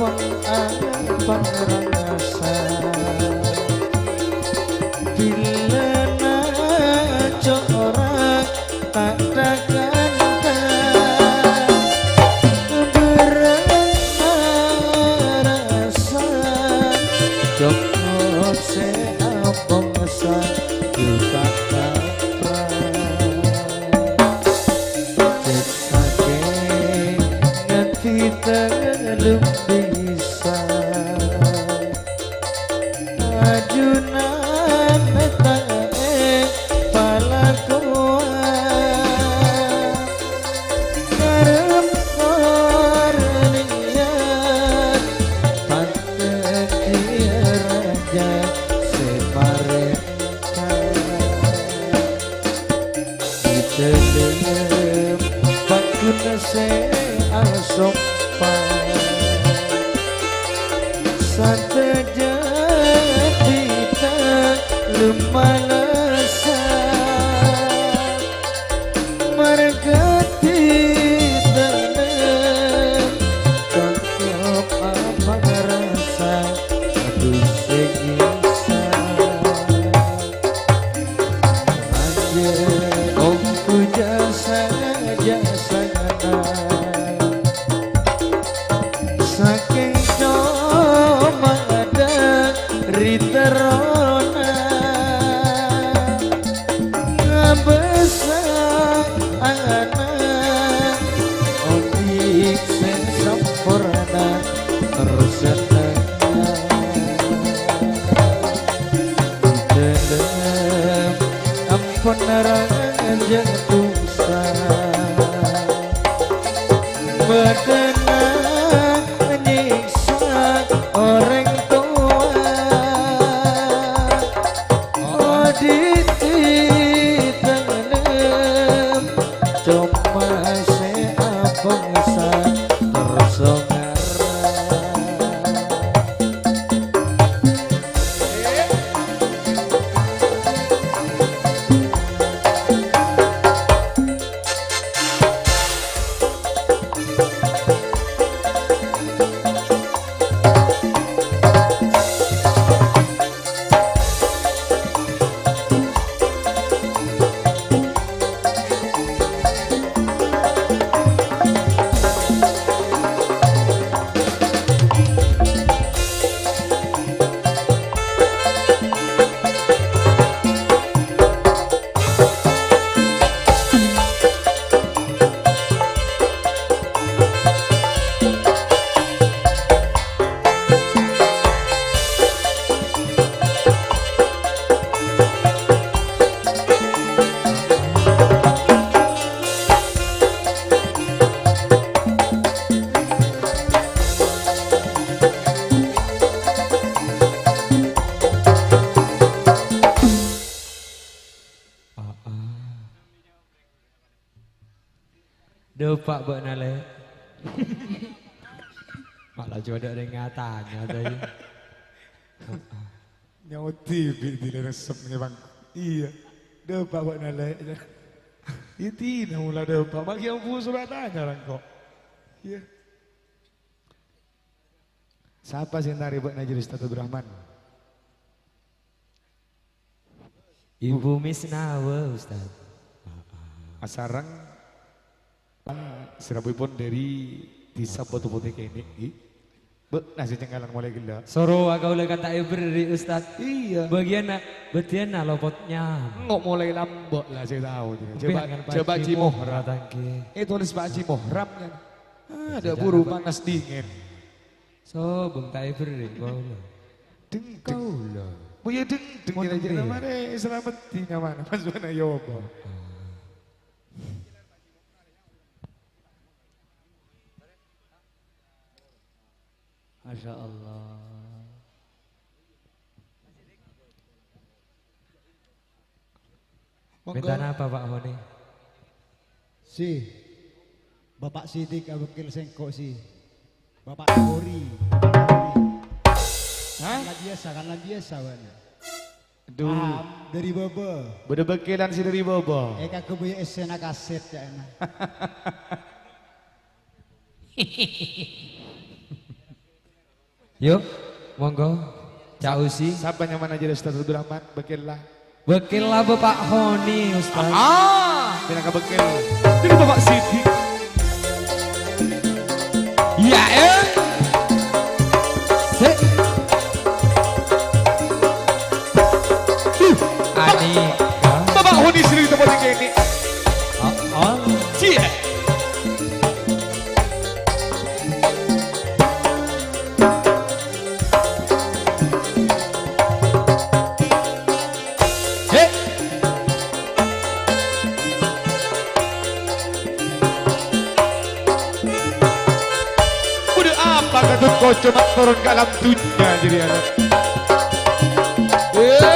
[SPEAKER 4] abang rasa bila nak corak tak takkan berasa jokot se abang sa juga belum bisa ajunan tae pala kuat karem kornian pantai raja semareka ditelem bakuna se asok saja tidak lemalasa mergati dalam cocok apa rasa aduh segisa aja omku jasa jasa saking coma ada riterona ngabesak anak odik sempurna tersenang dalam ampun nerangan jatuh badan orang tua di dalam cuma seabang sa tersongar
[SPEAKER 6] Pak buat nale. Malah jodoh dengan tanya tadi.
[SPEAKER 1] Nyawa TV di resep nih bang. Iya. Depak buat nalek. Itu mula depak. Bagi yang pun surat tanya lah kok. Iya. Siapa sih yang tari buat Najris Tatul Rahman?
[SPEAKER 6] Ibu Misnawa Ustaz.
[SPEAKER 1] Asarang serabui dari Desa Batu Putih ini. Nasi cenggalan mulai gila.
[SPEAKER 6] Soro agak oleh kata beri Ustaz.
[SPEAKER 1] Iya.
[SPEAKER 6] Bagian betian lopotnya.
[SPEAKER 1] Nggak mulai lambok lah saya tahu. Coba Cimohram. Tulis Pak Cimohram kan. Ada buru panas dingin.
[SPEAKER 6] So bung tak beri kau lo.
[SPEAKER 1] Kau lo. Oh ya deng kira-kira mana selamat tinggal mana Mas Wana Yobo.
[SPEAKER 5] Masya Allah.
[SPEAKER 6] Minta apa Pak Honi?
[SPEAKER 7] Si Bapak Sidik Abukil Sengko si Bapak Kori.
[SPEAKER 1] Hah?
[SPEAKER 7] Karena biasa wana.
[SPEAKER 1] Aduh.
[SPEAKER 7] Dari Bobo.
[SPEAKER 1] Beda bekelan si dari Bobo.
[SPEAKER 7] Eka kebuya esena kaset ya enak.
[SPEAKER 8] Yuk, monggo. Cak Usi.
[SPEAKER 1] Siapa yang mana jadi Ustaz Abdul Rahman? Bekil lah.
[SPEAKER 8] Bekil lah Bapak Honi, Ustaz.
[SPEAKER 1] Tidak ke bekil. Ini Bapak Siti.
[SPEAKER 8] Ya, Sik. Anika.
[SPEAKER 1] Bapak Honi sendiri tempat ini.
[SPEAKER 8] Oh.
[SPEAKER 1] Cie. Gatut kau cuma turun ke alam dunia jadi anak.
[SPEAKER 8] Ya,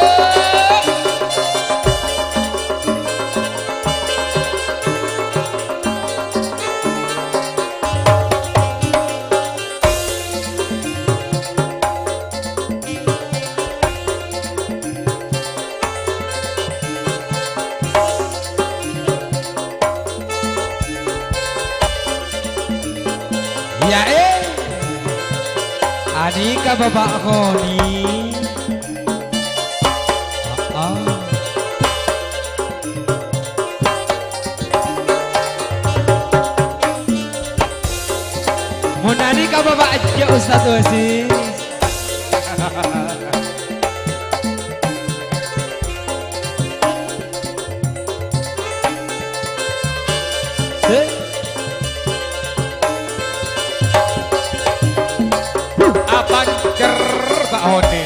[SPEAKER 8] Anika Bapak Honi. Mun Anika Bapak aja Ustaz Osis.
[SPEAKER 1] Pak Honi.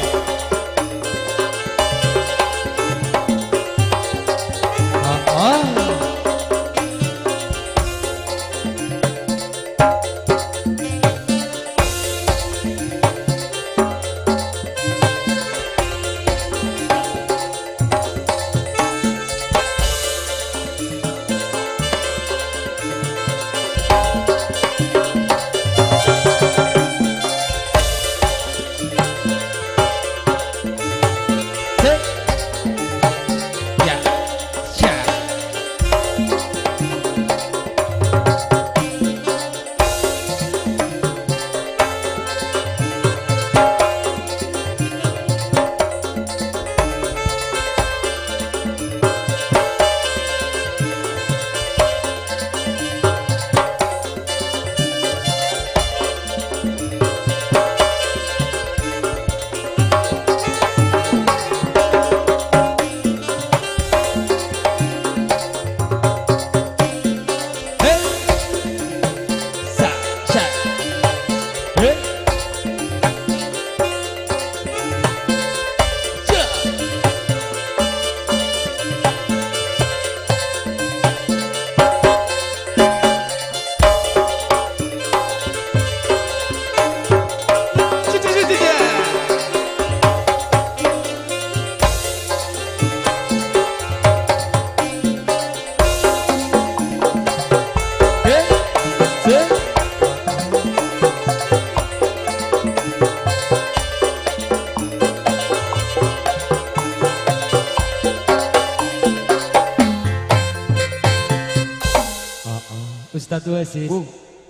[SPEAKER 8] Ustaz Wasis.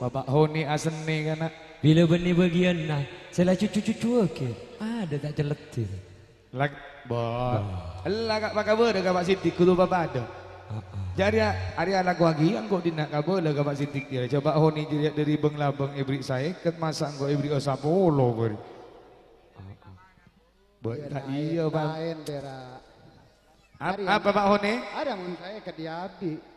[SPEAKER 1] Bapak Honi aseni kana.
[SPEAKER 8] Bila benih bagian nah, saya cucu-cucu oke. Ada tak celetir.
[SPEAKER 1] Lag Allah kak pak kabar kak Pak Sidik kudu bapak ada. Jadi hari anak lagi angko dinak kabar kak Pak Sidik dia. Coba Honi dilihat dari beng labeng ibrik saya ket masa angko ibrik osapolo beri. Tak iya pak.
[SPEAKER 4] Lain tera.
[SPEAKER 1] Apa Pak Honi?
[SPEAKER 4] Ada mun saya ke diabi.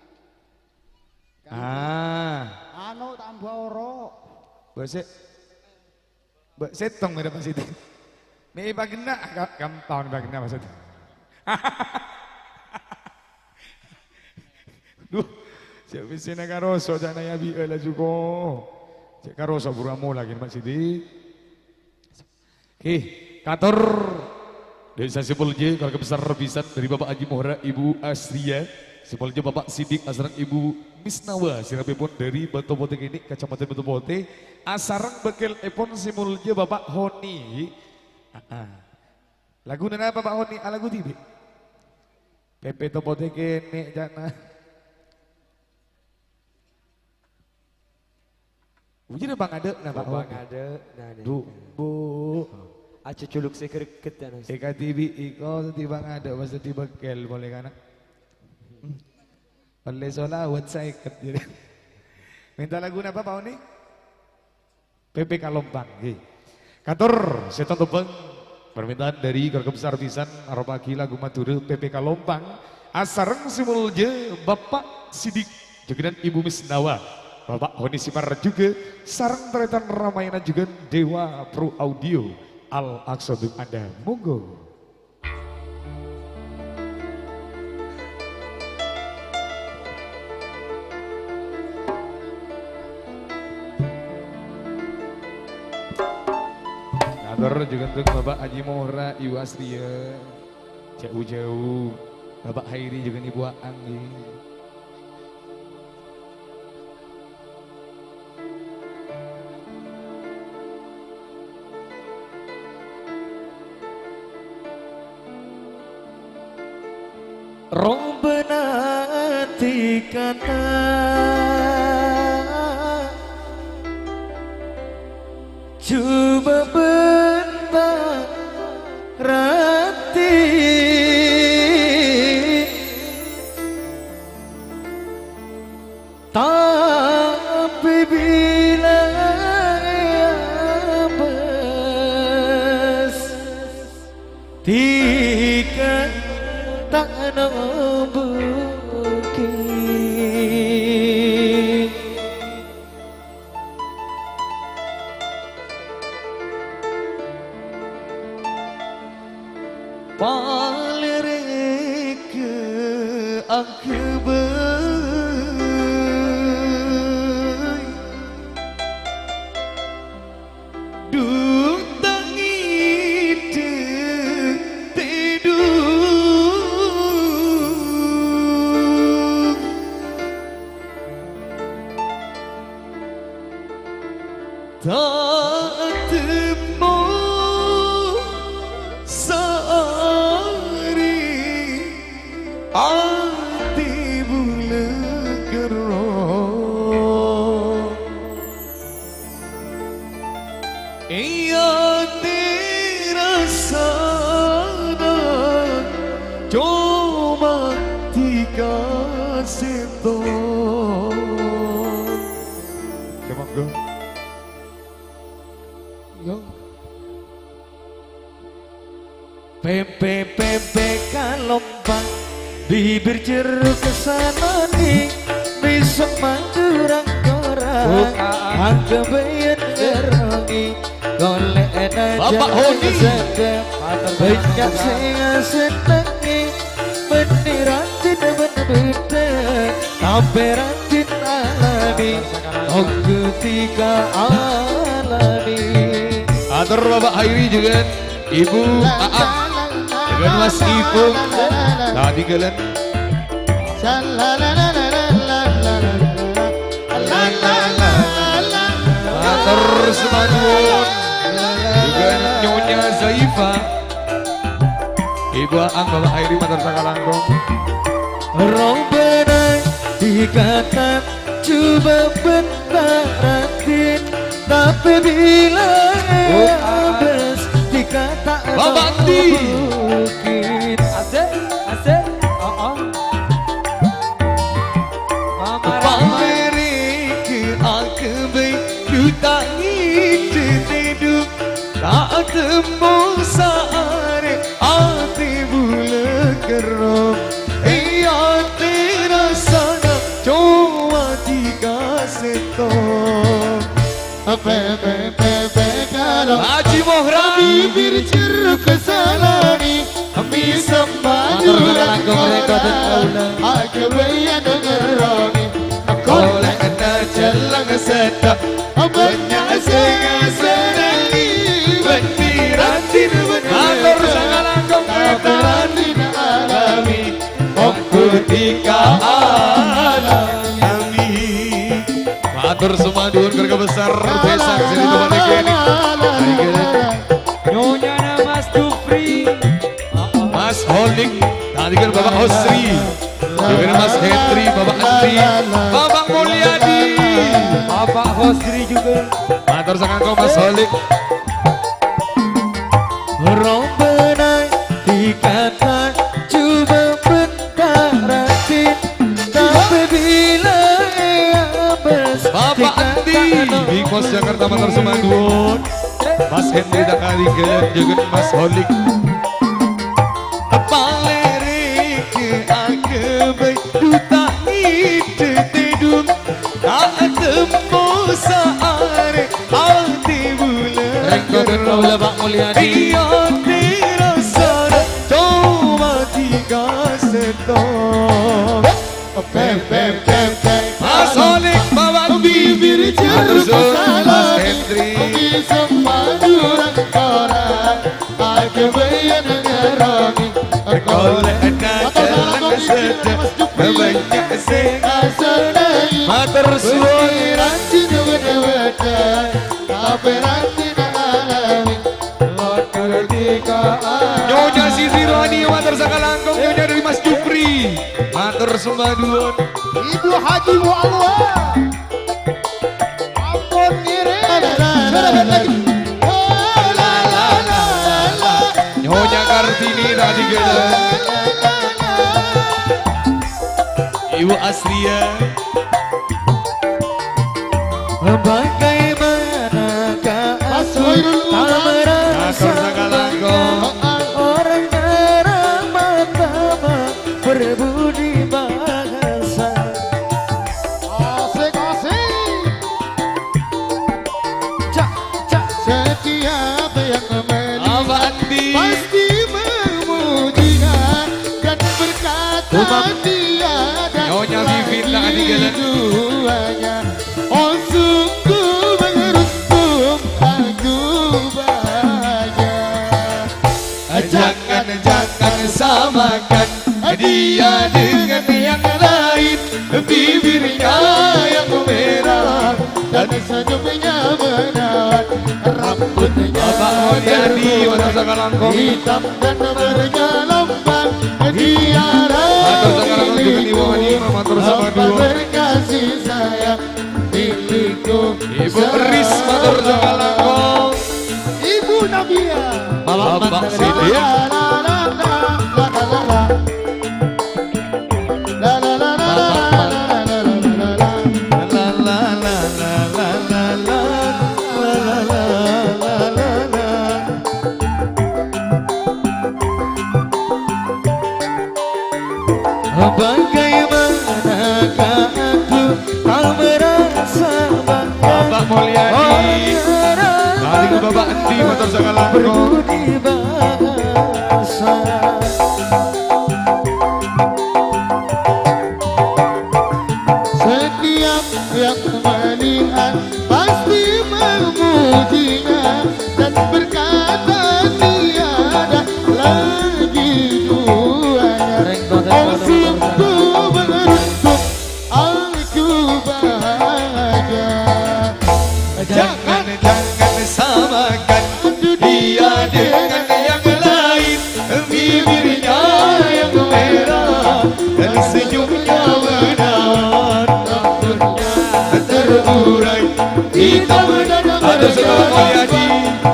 [SPEAKER 7] Anu tambah oro.
[SPEAKER 1] Setong mereka Pak Sidik. May bagna kampung bagna maksudnya. Duh, siapa sih nak karoso jangan ya bi lah juga. Cek karoso buramu lagi Pak Sidik. Kantor Desa Sipolje keluarga besar pisan dari Bapak Haji Mohra Ibu Asria, Sipolje Bapak Sidik Asrang Ibu Misnawa, sirapipun dari Batu Pote ini Kecamatan Batu Pote, asarang bekil epon Simulje Bapak Honi. Lagu nana Bapak Honi, lagu tibi. Pepe Topote kene jana. Jadi bang ada, nah Pak
[SPEAKER 6] Bang ada, nah
[SPEAKER 1] Bu,
[SPEAKER 6] acu culuk sekereket ya nasi.
[SPEAKER 1] Eka TV iko tiba ada, masa tiba kel boleh kan? Oleh solawat saya ikat jadi. Minta lagu apa Pak Oni? PPK Lompang. Kantor setan tebang permintaan dari keluarga besar pisan Arobaki lagu Mature PPK Lompang asareng simulje Bapak Sidik juga dan Ibu Misnawa Bapak Honi Simar juga sareng teretan Ramayana juga Dewa Pro Audio Al Aqsa untuk Anda monggo. Kantor juga untuk Bapak Haji Mohra, Ibu Asria, jauh-jauh, Bapak Hairi juga Ibu Anggi.
[SPEAKER 5] Robbana tikana coba bentar rati tapi bila bes tiga tak bukit palirik ke akbar dung tangi tidur tak temu sehari hati bulan gerong ia dirasa dan cuma tiga setong
[SPEAKER 1] Monggo. Yo.
[SPEAKER 5] PPP Kalompang bibir jeruk kesana nih bisa mandurang korang angka bayan gerongi golek enak
[SPEAKER 3] Bapak Honi
[SPEAKER 5] banyak saya senangi meniratin berbeda sampai rantin alami ketika alami
[SPEAKER 3] Atur Bapak Hairi juga Ibu Aam dengan Mas Ipung tadi kalian Atur Semangun juga Nyonya Zaifa Ibu Aam Bapak Hairi Matur Sakalangkong
[SPEAKER 5] Robbana dikata coba bentaratin tapi bila habis dikata
[SPEAKER 3] Bapak Andi
[SPEAKER 5] mungkin
[SPEAKER 6] Asik, oh. Mama
[SPEAKER 5] Pameriki aku duta ngiti tidur tak temu sehari hati bula kerong iya terasa cuma tiga setong kalau
[SPEAKER 3] Haji Mohra
[SPEAKER 5] bibir jeruk kesalani bisa madura aku bayan ngeroni kolak kena jalan sedap banyak sengasenani bentirantin
[SPEAKER 3] Atur Sakalangkong
[SPEAKER 5] bentirantin alami ketika alami
[SPEAKER 3] Matur Semangun keluarga besar Besak sini teman ini
[SPEAKER 6] Nyonya Mas Dufri
[SPEAKER 3] Mas Holik tadi kan Bapak Osri juga Mas Hendri Bapak Andri Bapak Mulyadi
[SPEAKER 8] Pak Hosri juga.
[SPEAKER 1] Matur sangat kau Mas Holik.
[SPEAKER 5] Rombenai dikata cuma bentar tapi bila
[SPEAKER 1] Bapak Andi Big Boss Jakarta Matur Semanduon. Mas Henry tak kali kalian juga Mas Holik. Palerik agak duta ide tidum tak tembus saare hati bulan.
[SPEAKER 5] Rengkoden Raula Pak Mulyadi.
[SPEAKER 1] Iya dirasa coba tiga setong. Mas Holik bawa bibir jeruk Mas Henry. Kolek ada jalan sedap banyak sing matur suwun Nyonya Siti Rohani matur sakalangkung nyonya dari Mas Jupri matur sembah duwun.
[SPEAKER 4] Ibu Haji Mu'alwa ampun ngirim
[SPEAKER 1] Nyonya Kartini tadi gede Ibu Asria
[SPEAKER 5] Bagaimanakah aku tak merasa
[SPEAKER 1] matur sakalangkung
[SPEAKER 5] orang pertama berbudi bahasa.
[SPEAKER 4] asik-asik
[SPEAKER 5] Cak cak
[SPEAKER 4] setiap yang memilih
[SPEAKER 1] Abah Andi
[SPEAKER 4] pasti memujinya dan berkata tiada
[SPEAKER 1] Nyonya Vivin tak ketinggalan.
[SPEAKER 4] duanya. Oh sungguh beruntung aku bahagia.
[SPEAKER 1] Jangan samakan dia dengan yang lain. Bibirnya yang merah
[SPEAKER 4] Dan senyumnya menawan, rambutnya
[SPEAKER 1] Bapak Mulyadi matur sakalangkung
[SPEAKER 4] hitam dan bergelombang. Dia
[SPEAKER 1] matur sakalangkung juga Ibu Hanima matur sama
[SPEAKER 4] hamba
[SPEAKER 1] duo.
[SPEAKER 4] berkasih sayang milikku.
[SPEAKER 1] Ibu Eris matur sakalangkung
[SPEAKER 4] Ibu Nabia.
[SPEAKER 1] Bapak Sidik
[SPEAKER 5] Bagaimanakah aku tak merasa
[SPEAKER 1] Bapak Mulyadi Tadi ke Bapak Andi matur sakalangkung
[SPEAKER 5] berbudi bahasa.
[SPEAKER 4] Setiap yang melihat pasti memujinya dan berkata tiada lagi duanya. Oh sungguh beruntung aku bahagia.
[SPEAKER 1] Jangan samakan dia dengan yang lain. Bibirnya yang merah dan senyumnya menawan. Rambutnya terurai hitam ada seorang Mulyadi.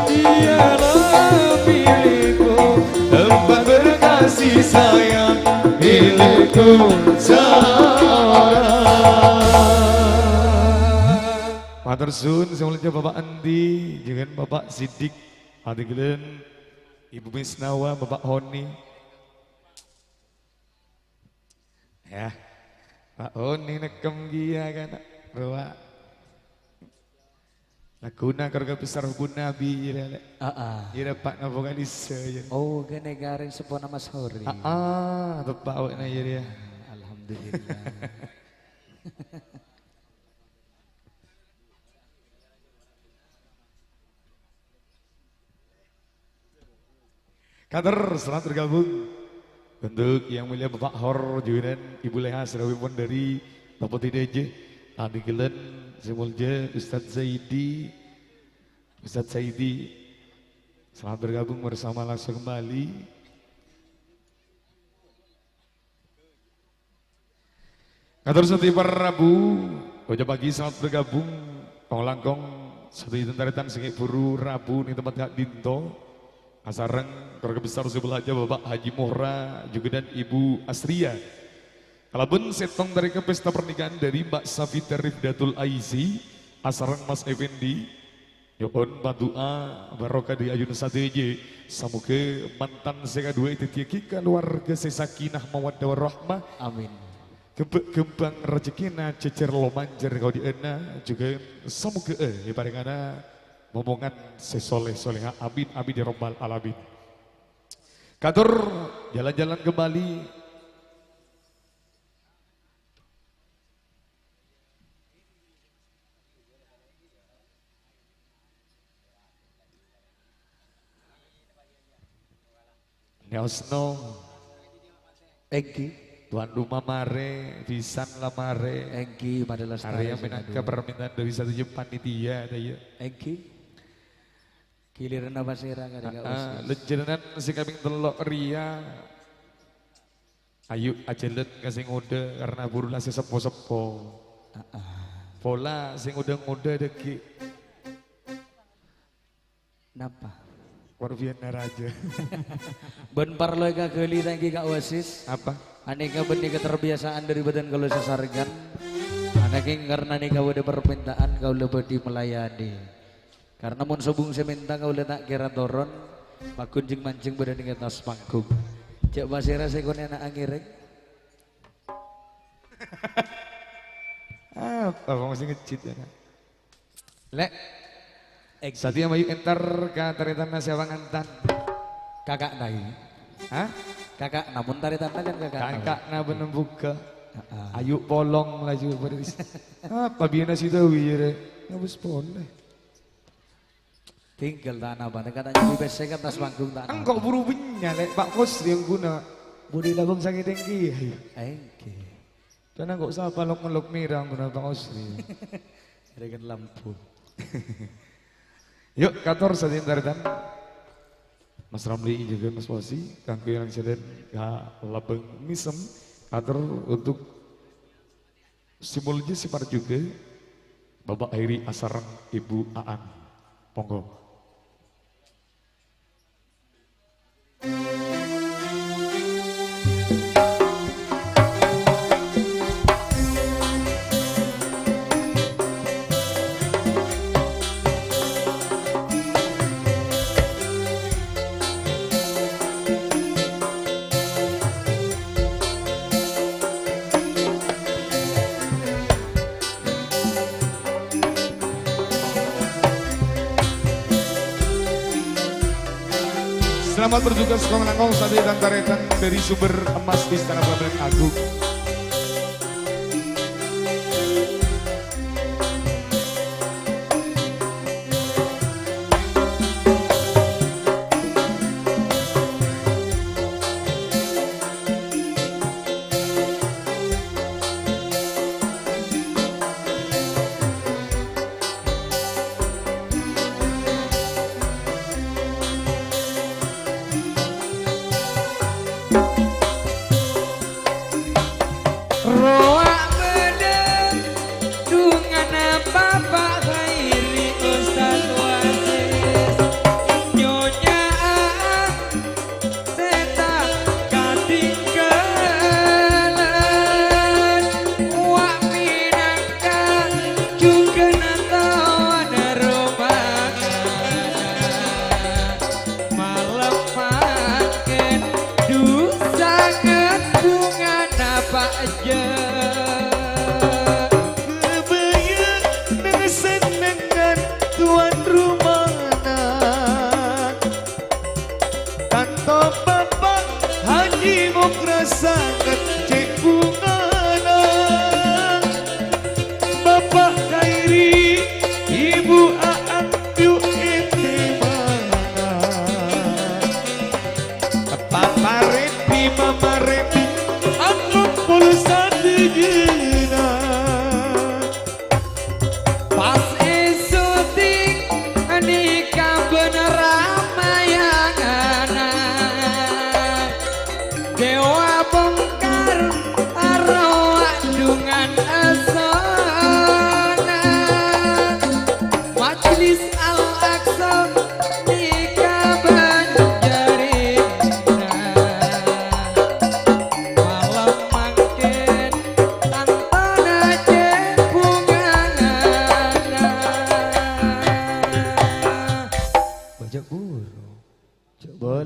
[SPEAKER 1] Dialah milikku tempat berkasih sayang milikku Matur suwun semuanya Bapak Andi, dengan Bapak Sidik, Adi Glen, Ibu Misnawa, Bapak Honi. Ya, Pak Honi nekem dia kan, roa. Laguna keluarga besar hubun Nabi, ira Pak Nabogalis ya.
[SPEAKER 5] Oh, gini garing sepona Mas Hori.
[SPEAKER 1] Tepak awakna ya.
[SPEAKER 5] Alhamdulillah.
[SPEAKER 1] Kader selamat bergabung untuk yang mulia Bapak Hor Juwinan Ibu Leha Serawi pun dari Bapak DJ Adi Gelen Semulja Ustadz Zaidi selamat bergabung bersama langsung kembali. Kader setiap Rabu Ojo pagi selamat bergabung kong langkong satu tentaritan singi buru Rabu nih tempat Kak Dinto. Asareng keluarga besar sebelah aja Bapak Haji Mohra juga dan Ibu Asria. Kalabun setong dari ke pesta pernikahan dari Mbak Safita Rifdatul Aizi, Asareng Mas Effendi. Yokon bantua barokah di ayun sadeje. Samuke mantan seka dua itu tiaki keluarga sesakinah mawaddah warahmah.
[SPEAKER 5] Amin.
[SPEAKER 1] Kembang rezekina cecer lomanjer kau di ena juga samuke ibaringana momongan sesoleh soleha amin amin ya robbal alamin. Katur jalan-jalan kembali. Neosno
[SPEAKER 5] Engki,
[SPEAKER 1] tuan rumah mare, pisan lah mare.
[SPEAKER 5] Engki pada lestari.
[SPEAKER 1] Area menangkap permintaan dari satu jam panitia ada ya.
[SPEAKER 5] Engki. Giliran apa sih raga dengan usus.
[SPEAKER 1] Lejenan si kambing telok ria. Ayo ajelet kasih ngode karena burulah si sepo-sepo. Pola sing udah deki.
[SPEAKER 5] Napa?
[SPEAKER 1] Warbiana raja.
[SPEAKER 5] Ben parlo ka geuli tangki ka Oasis.
[SPEAKER 1] Apa?
[SPEAKER 5] Aneka benih keterbiasaan dari badan kalau sesargan. Anaking karena nika wede permintaan kau lebih melayani. Karena mun sobung seminta kau tak kira toron. Makunjing mancing badan nika tas panggung. Cek basira sekone anak angirek.
[SPEAKER 1] Apa masih ngecit ya? Lek. Satya mayu entar ka taritan nasiawang antan.
[SPEAKER 5] Kakak nai.
[SPEAKER 1] Hah?
[SPEAKER 5] Kakak namun taritan kan kakak.
[SPEAKER 1] Kakak na benembuka. Ayo polong laju pada di apa biana sih tahu ya ngabus boleh.
[SPEAKER 5] Tinggal tanah banget katanya bebas saya tas panggung tak.
[SPEAKER 1] Engkau buru punya lek Pak Kos yang guna. Budi labang sakit tinggi. Ayo.
[SPEAKER 5] Engke.
[SPEAKER 1] Karena enggak usah palok-melok mirang guna Pak Kos.
[SPEAKER 5] Dengan lampu.
[SPEAKER 1] Yuk kantor satin taritan. Mas Ramli juga Mas Wasi, kangku yang sedang labeng misem, kantor untuk simulnya sifar juga, Bapak Airi Asarang, Ibu Aan, Ponggo. Selamat bertugas kemenangan satu dan taretan dari sumber emas Istana Pelabuhan Agung.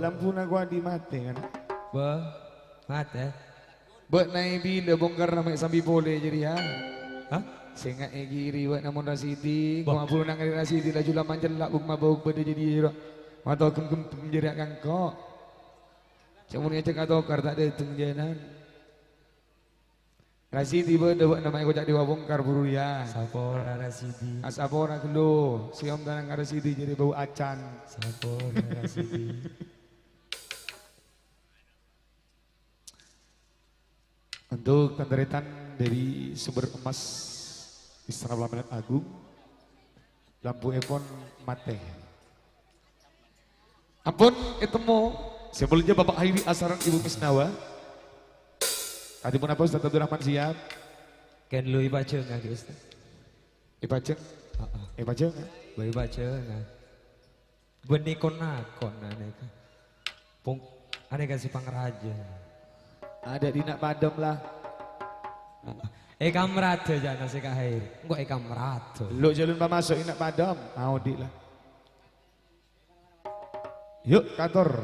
[SPEAKER 1] lampu nak gua di mati kan.
[SPEAKER 8] Bah, mate.
[SPEAKER 1] Buat naik bila bongkar nama sambil boleh jadi ya.
[SPEAKER 8] Hah?
[SPEAKER 1] Sengak giri buat namun rasidi. Gua puluh nang rasidi laju laman jelak buk mabuk pada jadi. Atau kem menjerak kangkok. Cuma ngecek atau karta ada tengjanan. Rasidi buat nama gua jadi bongkar buru ya.
[SPEAKER 8] Sapora Rasidi.
[SPEAKER 1] Asapora kelo. Siom tanang rasidi jadi bau acan.
[SPEAKER 8] Sapora Rasidi.
[SPEAKER 1] Untuk tandaritan dari sumber emas Istana Pelaminan Agung, lampu epon mate. Ampun etemo sebelumnya Bapak Hairi Asaran Ibu Misnawa. Tadi pun apa Ustaz Abdul Rahman siap?
[SPEAKER 8] Ken lu ibaca nggak guys?
[SPEAKER 1] Ipaceng, ipaceng.
[SPEAKER 8] Bayi baca nggak? Benih konakon aneh kan? Pung, aneh kasih pangraja.
[SPEAKER 1] Ada di nak padam lah.
[SPEAKER 8] Kamrat aja nasi kahir. Enggak kamrat.
[SPEAKER 1] Lo jalur masuk nak padam, mau di lah. Yuk kantor.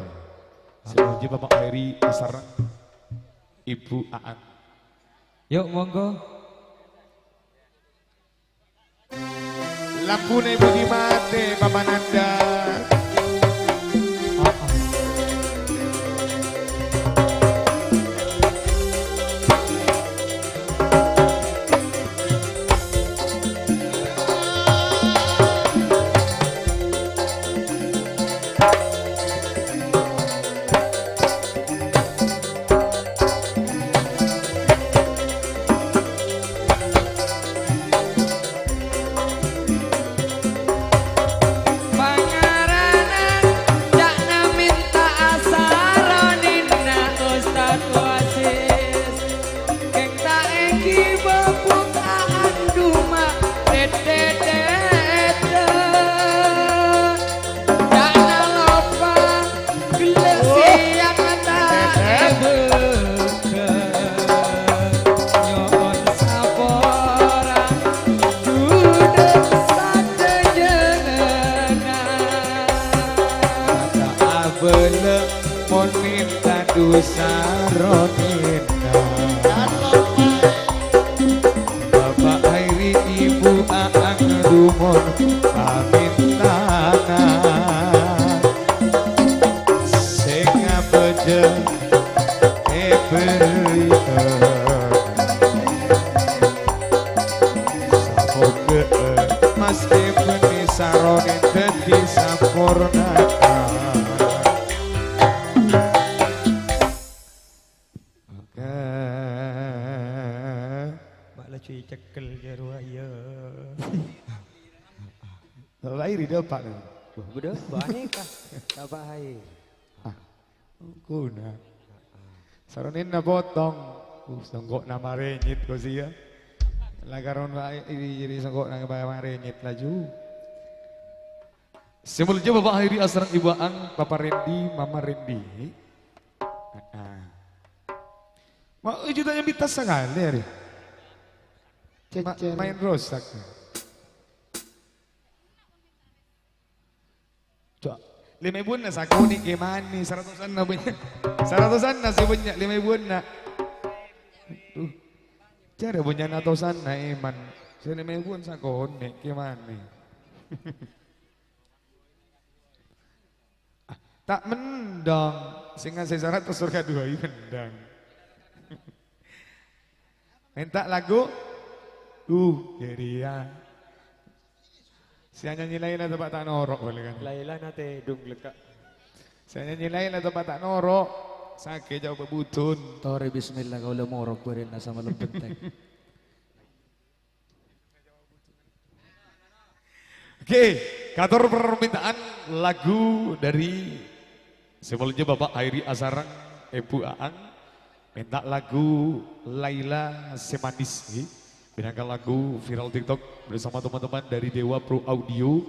[SPEAKER 1] Sebelumnya Bapak Hairi Asaran Ibu Aan.
[SPEAKER 8] Yuk monggo.
[SPEAKER 1] Lampu ibu di mati Bapak Nanda. Bapak Hairi Ibu Aang Dumon pamintanan sing beje berikan sapoge Mas Ibni Saronin dadi sampurnakan.
[SPEAKER 8] Cuy cekel jarwaya.
[SPEAKER 1] Lahir di depan.
[SPEAKER 8] Udah banyak kah? Bapak Hai.
[SPEAKER 1] Kuna. Saronin na potong. Sanggok na marenyit ko siya. Lagaron ba iri sanggok na marenyit laju. Sebelumnya Bapak Hairi Asaran Ibu Ang, Papa Rendi, Mama Rendi. Mau jutanya bitas sekali hari. Main rosak. Coba, 5.000 na sa kuning gimana? 100-an na banyak. 100-an na si banyak 5.000 na. Cara punya 100-an na iman. Sa 5.000 sa kuning gimana? Tak mendang. Sehingga saya 100 surga 2 mendang. Minta lagu. Jadi ya. Saya nyanyi lain atau tak norok boleh kan?
[SPEAKER 6] Laila nate dung lekak.
[SPEAKER 1] Saya nyanyi lain atau tak norok. Sakit jauh bebutun.
[SPEAKER 5] Tore bismillah kau lemorok berin sama lembenteng.
[SPEAKER 1] Oke, kantor permintaan lagu dari sebelumnya Bapak Hairi Asaran Ibu Aang minta lagu Laila Semanis. Binangkan lagu viral TikTok bersama teman-teman dari Dewa Pro Audio.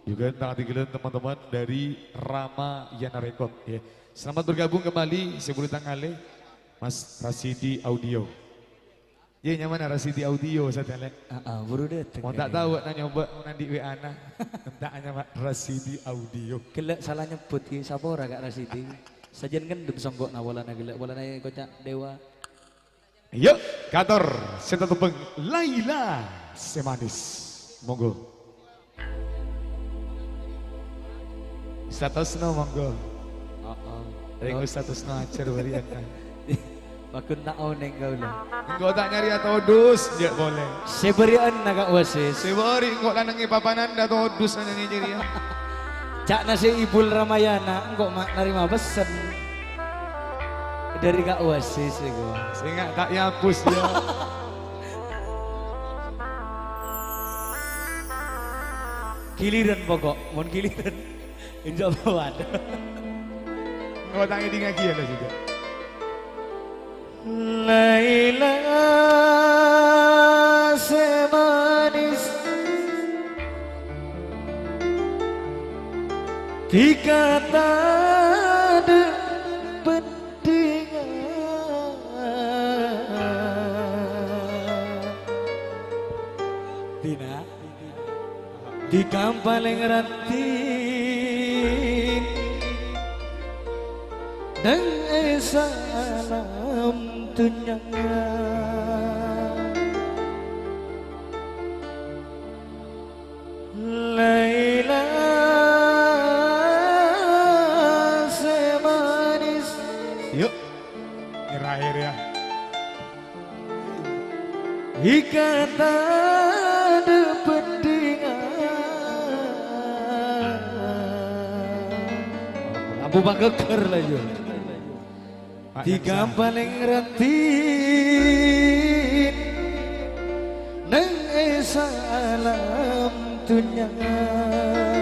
[SPEAKER 1] Juga nanti teman-teman dari Rama Yana Record. Ya. Selamat bergabung kembali sebelum tanggalnya Mas Rasidi Audio. Ya nyaman Rasidi audio satelit.
[SPEAKER 5] Baru datang.
[SPEAKER 1] Mau tak tahu nak nyoba nanti WA na. Entah hanya Rasidi audio.
[SPEAKER 5] Gelek salah nyebut ki sapa ora Kak Rasidi. Sajen gendeng songgok na walana gelek walana kocak dewa.
[SPEAKER 1] Yuk, kantor seta tepeng Laila Semanis. Monggo. Statusnya monggo. Ringo statusnya acer beri akan.
[SPEAKER 5] Bakun tak oneng kau lah.
[SPEAKER 1] Engkau tak nyari atau dus, dia boleh.
[SPEAKER 5] Seberian nak wasis.
[SPEAKER 1] Seberi engkau lanangi papanan atau dus nanya jadi ya.
[SPEAKER 5] Cak nasi Ibul Ramayana, engkau mak nerima pesan dari Kak Wasis itu.
[SPEAKER 1] Sehingga tak yapus dia.
[SPEAKER 5] Giliran pokok, mon giliran. Insya Allah ada.
[SPEAKER 1] Engkau tak ngeding lagi ya juga.
[SPEAKER 5] Laila semanis dikata ada pentingan Tina di kampaling ranting dan salam tunjangan Laila semanis.
[SPEAKER 1] Yuk, terakhir ya.
[SPEAKER 5] Ikata ada pentingan Abu Bakar lah yo. Tiga paling rantin nang salam tunjangan.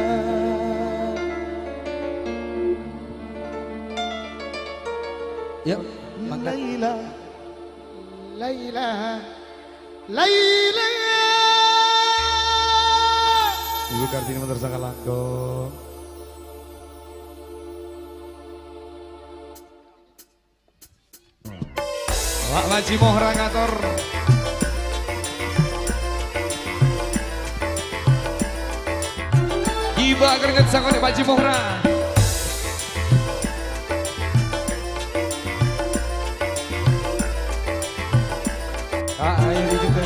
[SPEAKER 5] Yuk,
[SPEAKER 4] Laila, Laila, Laila.
[SPEAKER 1] Ibu Kartini tersangka langkong. Pak Haji Mohra ngatur. Iba keringet sangkone Pak Haji Mohra.
[SPEAKER 5] Ayo juga.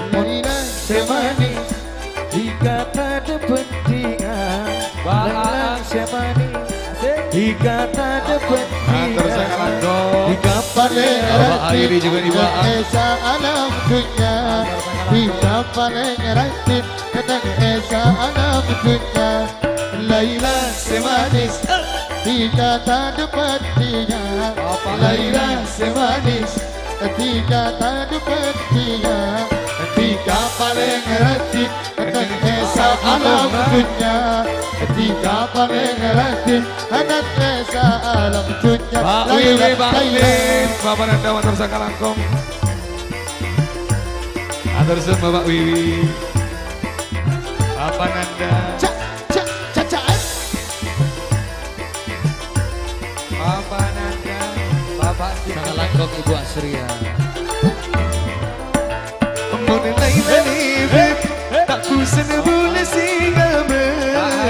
[SPEAKER 4] Laila
[SPEAKER 5] Semanis dikata ada pentingan. Laila semanis dikata ada
[SPEAKER 1] Ngatur sangka
[SPEAKER 5] pentingan.
[SPEAKER 1] langkong.
[SPEAKER 4] paling
[SPEAKER 1] Bapak Airi juga di bawah.
[SPEAKER 4] Esa alam dunia Hingga paling rajin Kadang esa alam dunia Laila semanis Tiga tak dapat dia Laila semanis Tiga tak dapat dia Tiga paling rajin Kadang esa alam dunia Tiga paling rajin Kadang esa alam dunia
[SPEAKER 1] Pak Wiwi, Pak Wiwi, Bapak Nanda Matur Sangka Langkong. Atur sun Bapak Wiwi, Bapak Nanda,
[SPEAKER 4] Cak, cak, cak,
[SPEAKER 1] Bapak Nanda, Bapak
[SPEAKER 5] Sangka Langkong Ibu Asria.
[SPEAKER 1] Mone Laila Beb, tak bosan boleh singgah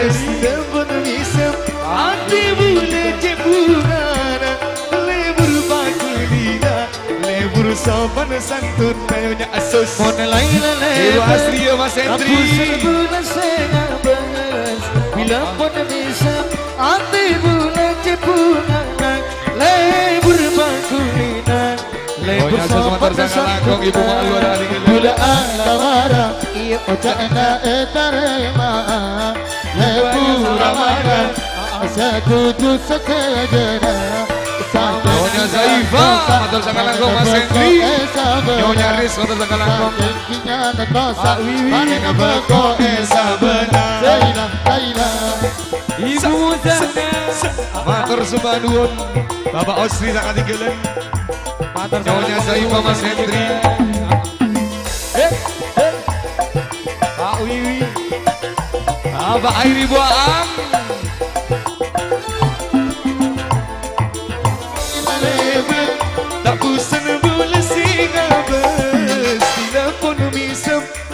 [SPEAKER 1] Sembun misem, hati boleh jebunana Lebur bakulina, lebur sopan santun Kayonya asos
[SPEAKER 5] Mone Laila
[SPEAKER 1] Ibu Asria Mas Hendri.
[SPEAKER 5] Aku sebulan setengah belas Bila pun bisa Ati bulan cepungan Lebur bangkulinan Lebur
[SPEAKER 1] Pokoknya asos Matur Sangka Langkong Ibu Malu ada adik
[SPEAKER 4] Gula alamara Ojana etarema Lebu ramadan Setuju sekejana
[SPEAKER 1] Nyonya Zaifah Matur Sangka Langkong Mas Hendri. Nyonya Riz Matur Sangka Langkong. Pak Wiwi Beko Esa Benar.
[SPEAKER 4] Laila, Laila
[SPEAKER 1] Ibu Muzana Matur Sembah Nuwun Bapak Osri tak ketinggalan. Nyonya Zaifah Mas Hendri. Pak Wiwi Bapak Airi Buang. Tak bosan boleh singgah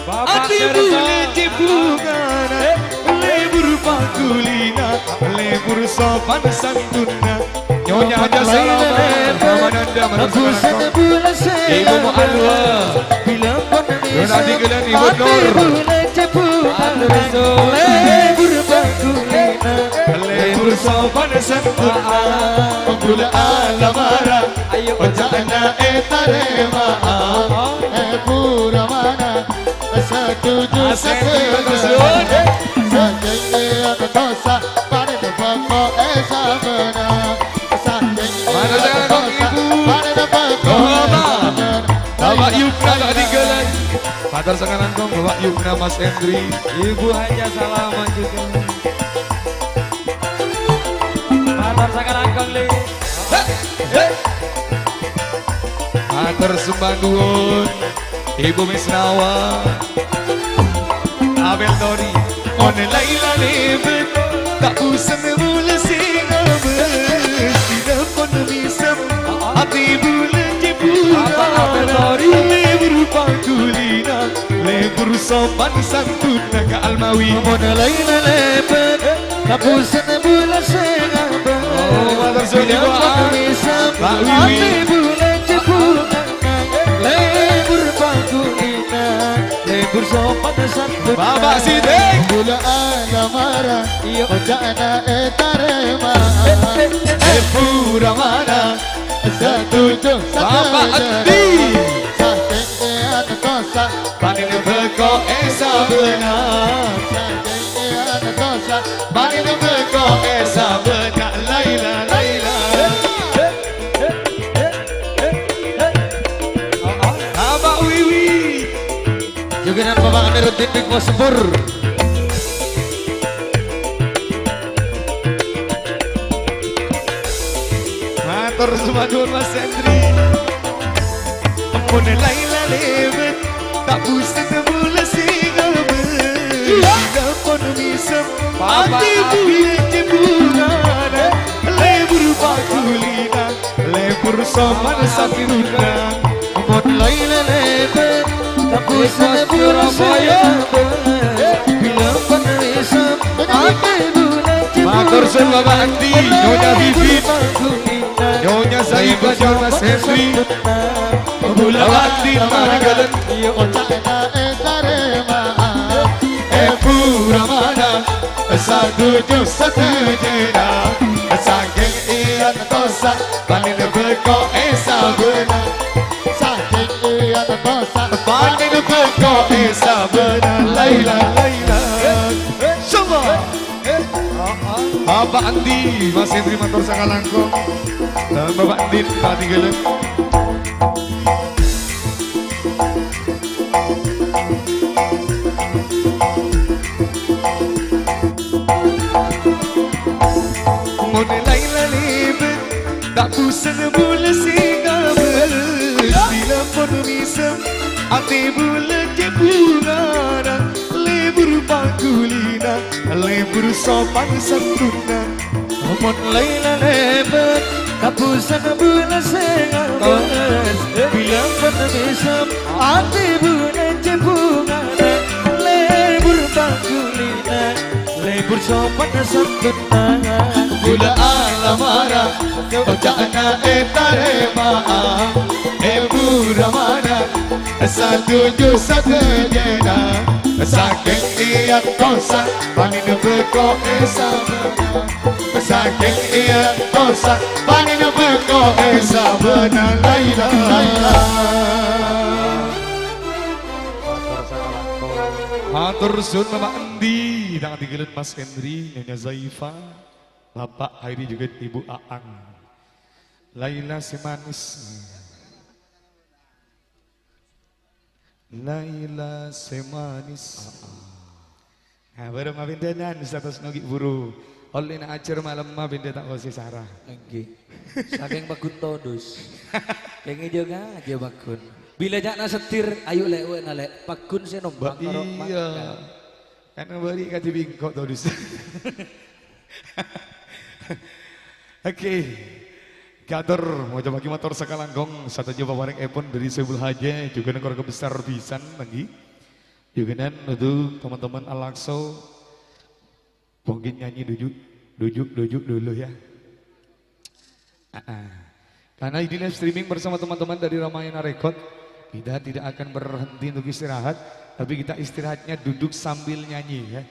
[SPEAKER 8] Bapak
[SPEAKER 3] ati
[SPEAKER 8] Dersa.
[SPEAKER 3] bule cipungana, lebur pangkulina, lebur sopan santuna. Nyonya aja salam Ramananda Manusanakom. Ibu Mu'anwar, Dona Digelan Ibu Nur, lebur sopan santuna. Gula alamara, ojana etarema.
[SPEAKER 4] pura mana setuju setuju sanjaya dosa pada bangko esa benar
[SPEAKER 3] Mana jangan kong ibu,
[SPEAKER 4] pada bangko
[SPEAKER 3] Bapak Yukna tak digelan. Matur sekarang kong Bapak Yukna Mas Hendri.
[SPEAKER 8] Ibu hanya salaman juga. Matur sekarang kong li.
[SPEAKER 3] Matur sembah nuwun Ibu Misnawa, Abel Tori, on Laila lebet, tak usah mula sinabes, tidak pun misam, hati bulan
[SPEAKER 8] Abel Tori.
[SPEAKER 3] lebur pangkulina, lebur sopan santuna ke Almawi.
[SPEAKER 5] Laila lebet, tapusan bulan sengabas.
[SPEAKER 3] Matur suwun Ibu Aan, Pak Wiwi.
[SPEAKER 5] Bulan cepungan, lebur pangkulina, lebur sopan santuna.
[SPEAKER 3] Bapak Sidek,
[SPEAKER 4] gula alamara ojana etarema
[SPEAKER 3] Pura mana,
[SPEAKER 4] setuju
[SPEAKER 3] Bapak Andi.
[SPEAKER 4] sanjaya dosa
[SPEAKER 3] Panin beko esa benar,
[SPEAKER 4] sanjaya dosa
[SPEAKER 3] panin beko esa benar. Laila, Laila. Abah Wiwi,
[SPEAKER 5] Juga dengan Bapak Amiruddin Big Boss Sepur.
[SPEAKER 3] matur sumadun Mas Hendri. Ampun Laila lebet, tak buset bula singalbet. Tidak pun misem, hati bule cembungan. Lebur pakulina, lebur soman satuna.
[SPEAKER 5] Ampun Laila lebet, tapusan bulan sengabas. Bila penisam, hati bulan cepungan.
[SPEAKER 3] Matur suwun Bapak Andi, Nyonya Bibit, Nyonya Saibah John Mas Hendri. Bula Andi Margalan,
[SPEAKER 4] ojana etarema
[SPEAKER 3] pura mana, setuju setujuna. Saking ian tosa, panin beko esa benar.
[SPEAKER 4] sanjaya dosa
[SPEAKER 3] Panin beko esa benar. Laila, Laila. Semua. Bapak Andi, Mas Hendri matur sakalangkung. Dan Bapak Andi Pak Tinggalan. Mon Laila lebet, tak pusing bula singabes. Bila pun misem, hati bula cembungan. Lebur pangkulina, lebur sopan santuna.
[SPEAKER 5] Ampun Laila lebet, tapusan bulan sengabas. Bila penisam, hati bulan cepungan. Lebur pangkulina, lebur sopan santuna.
[SPEAKER 3] Gula alamara, ojana etarema. Pura mana, setuju setujuna. Saking ian kosa, panin beko esa benar. Saking ian kosa, panin beko esa benar. Laila, Laila. Matur suwun Bapak Andi, dan digelut Mas Hendri, Nyonya Zaifa, Bapak Hairi juga Ibu Aang. Laila si manis. Laila si manis. Nah, baru mabindanan status nogi buru. Oleh na ajar malam mabinda tak kau Sarah.
[SPEAKER 5] Nggih. Saking bagun todus. Pengen juga aja bakun. Bila jangan setir, ayo lek na lek. Bakun sih nombang karo
[SPEAKER 3] Iya. Karena bari kati bingkok todus. Oke. Kader mau coba motor sekalangkong satu jumpa bareng Epon dari Sebul Haja juga negara besar pisan lagi.
[SPEAKER 1] Juga untuk teman-teman Al-Aqsa mungkin nyanyi dujuk dulu ya. Karena ini live streaming bersama teman-teman dari Ramayana Record, kita tidak akan berhenti untuk istirahat, tapi kita istirahatnya duduk sambil nyanyi ya.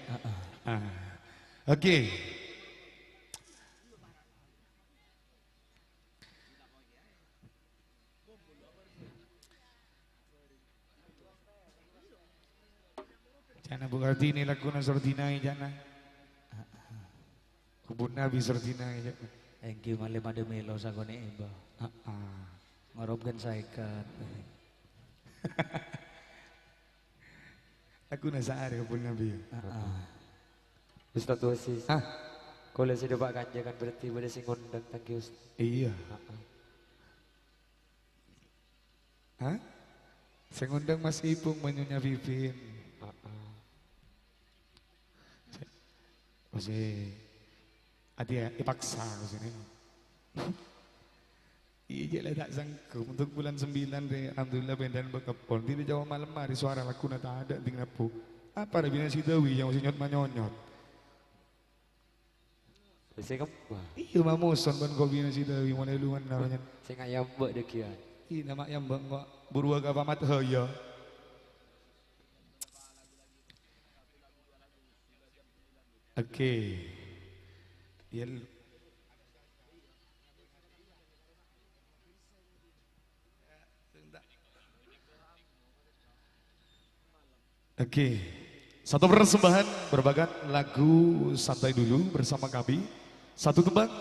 [SPEAKER 1] Oke. Jana bukarti ini lagu Nasordinai jana. Kubun Nabi Sordinai jana.
[SPEAKER 5] Thank you mali made melo sagone iba. Ngarobgan saikat.
[SPEAKER 1] Lagu nasaari kubun Nabi.
[SPEAKER 6] Ustaz Wasis. Kalau sudah Pak Kanja kan berarti pada sing ngundang thank you.
[SPEAKER 1] Iya. Saya ngundang Mas Ipung menyunya Vivin. Masih ada ipaksa ke sini. Iya lah tak sangka untuk bulan 9 deh. Alhamdulillah bendan berkepon. Tidak jauh malam hari suara laku tak ada tinggal pu. Apa ada bina si Dewi yang masih nyot.
[SPEAKER 6] Saya kamu.
[SPEAKER 1] Iya mamuson ban kau bina si Dewi mana luan namanya.
[SPEAKER 6] Saya nggak yambek dekian.
[SPEAKER 1] Iya nama yang bang kok buruaga pamat ya. Oke. Ya. Oke. Satu persembahan berbagai lagu santai dulu bersama kami. Satu tembang.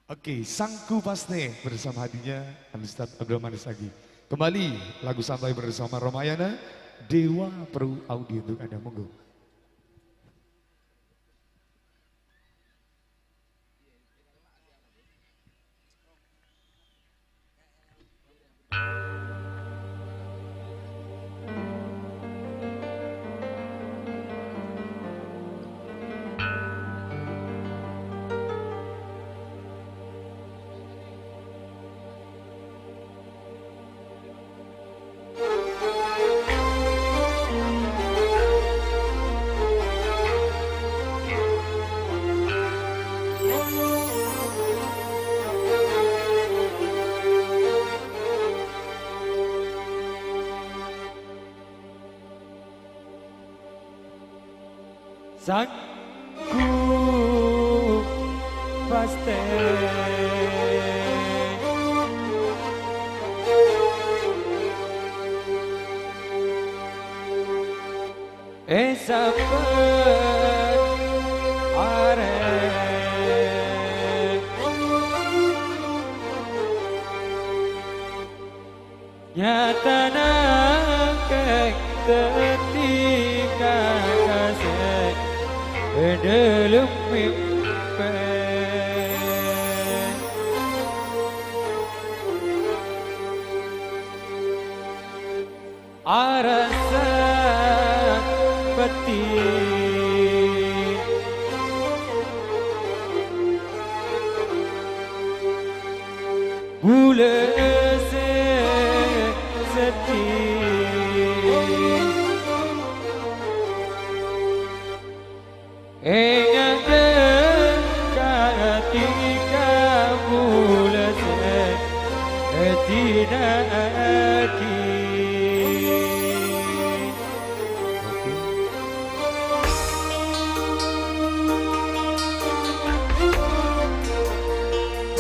[SPEAKER 1] Oke, Sangku Paste bersama hadinya Ustaz Abdul Manis lagi. Kembali lagu santai bersama Ramayana, Dewa Pro Audio untuk Anda, monggo.
[SPEAKER 8] Sangku paste esapen are nyatana ketika kasih dalam mimpi arasa peti bule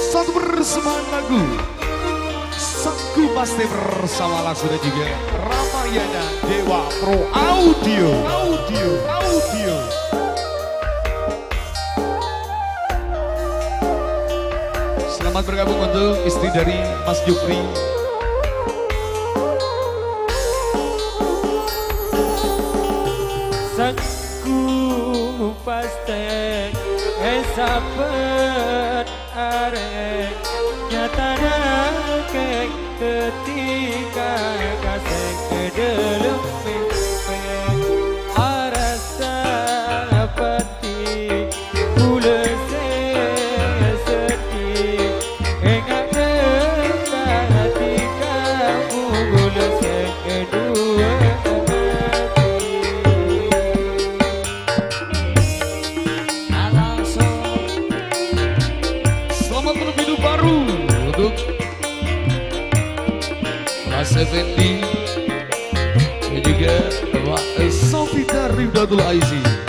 [SPEAKER 1] Satu persembahan lagu Sangku Paste bersama langsung dan juga Ramayana Dewa Pro Audio. Selamat bergabung untuk istri dari Mas Jupri.
[SPEAKER 8] Sangku paste esapen are nyatana ketika kasih ke dalam mimpi arasa peti bule sedih ingat dekat
[SPEAKER 3] Effendi dan juga Pak Sofita Rifdatul Aizi.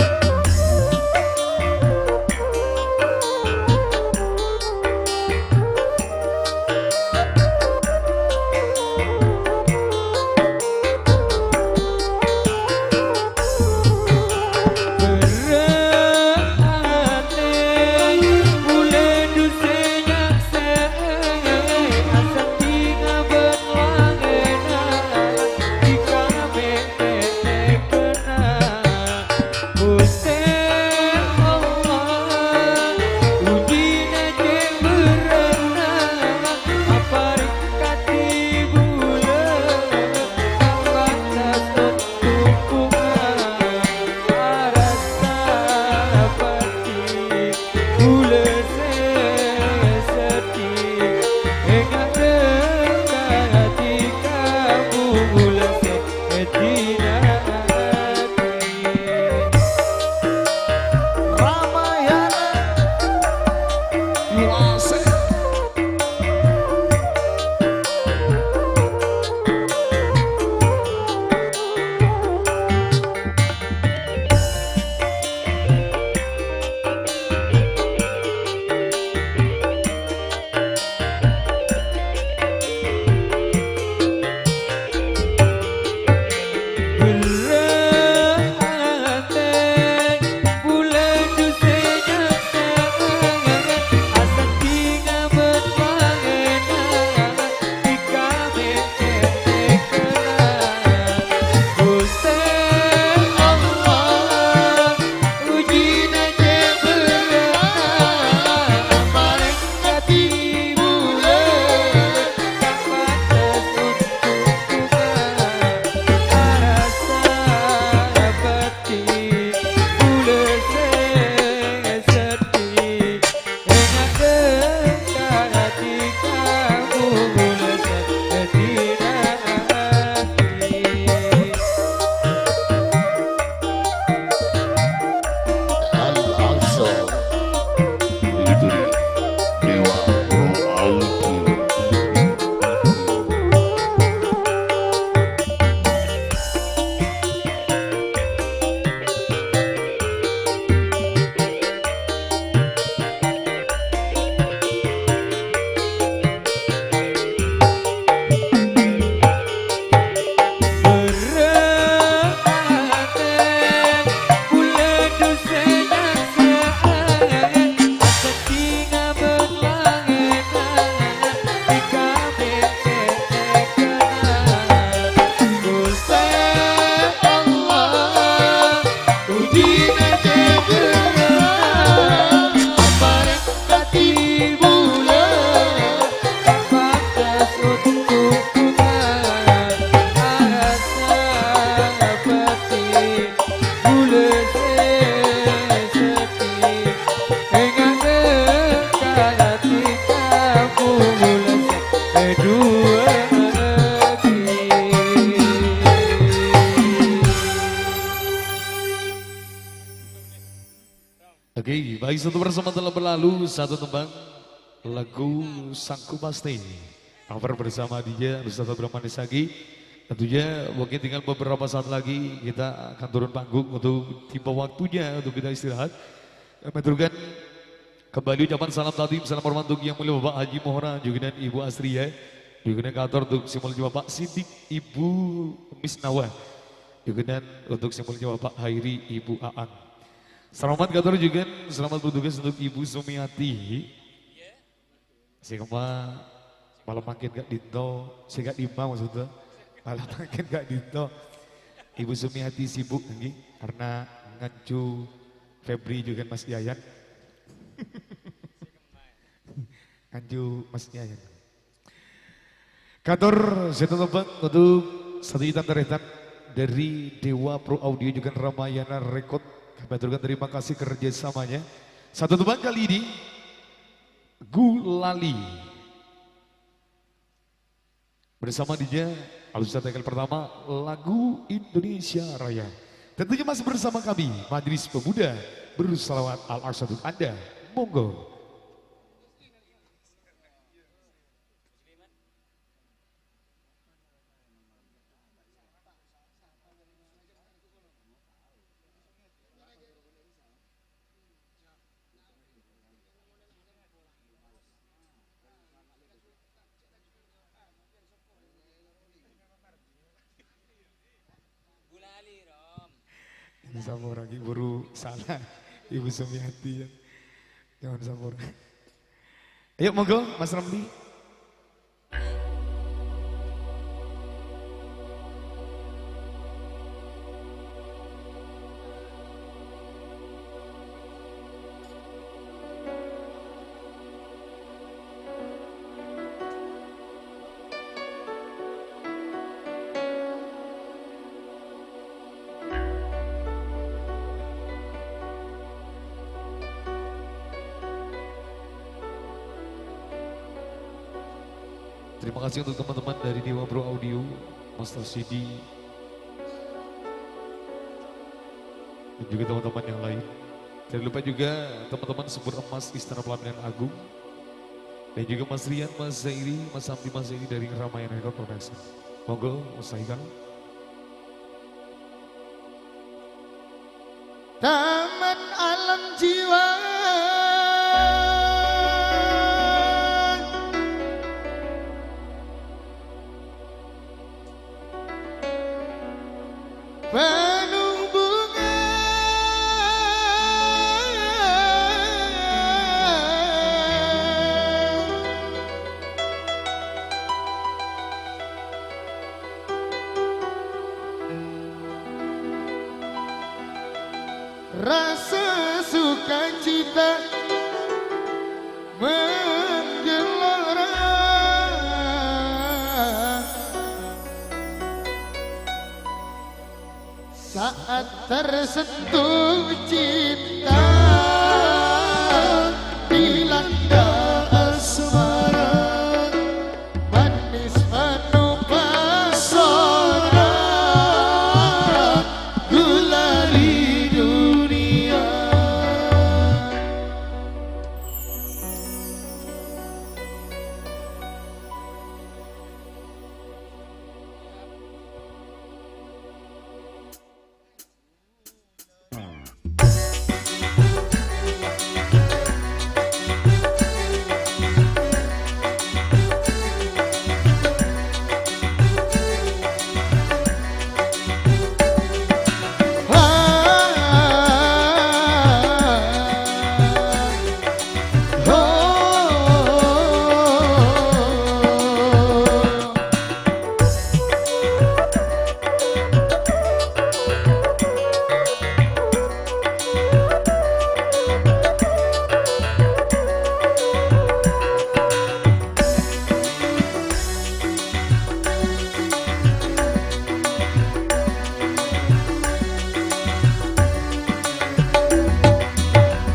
[SPEAKER 3] Oke, baik satu bersama telah berlalu satu tembang lagu Sangku Pasti. Cover bersama dia Ustaz Abdurrahman Desagi. Tentunya mungkin tinggal beberapa saat lagi kita akan turun panggung untuk tiba waktunya untuk kita istirahat. Menurunkan kembali ucapan salam tadim, salam hormat untuk yang mulia Bapak Haji Mohra juga dan Ibu Asria. Juga dan kantor untuk simul Bapak Sidik, Ibu Misnawa. Juga dan untuk simul Bapak Hairi, Ibu Aang. Selamat kantor juga, selamat bertugas untuk Ibu Sumiati. Sehingga malam makin gak dito, saya gak dima maksudnya. Malam makin gak dito. Ibu Sumiati sibuk lagi karena ngancu Febri juga Mas Yayan. Ngancu Mas Yayan. Kantor saya tebak untuk satu hitam teretan dari Dewa Pro Audio juga Ramayana Record. Kami aturkan terima kasih kerjasamanya. Satu tebak kali ini Gulali bersama dia alutsista tekel pertama lagu Indonesia Raya. Tentunya masih bersama kami Majelis Pemuda bersalawat al-aqsa untuk Anda. Monggo.
[SPEAKER 1] Sampurna lagi buru salah Ibu Sumiati ya. Jangan sampurna. Ayo monggo Mas Ramli. Terima kasih untuk teman-teman dari Dewa Pro Audio, Master CD, dan juga teman-teman yang lain. Jangan lupa juga teman-teman Sumber Emas Istana Pelaminan Agung, dan juga Mas Rian, Mas Zairi, Mas Hamdi, Mas Zairi dari Ramayana Record Production. Monggo, usahaikan.
[SPEAKER 4] Taman alam jiwa penuh bunga rasa sukacita menggelora saat tersentuh cinta dilanda asmara manis penuh pesona gulali dunia.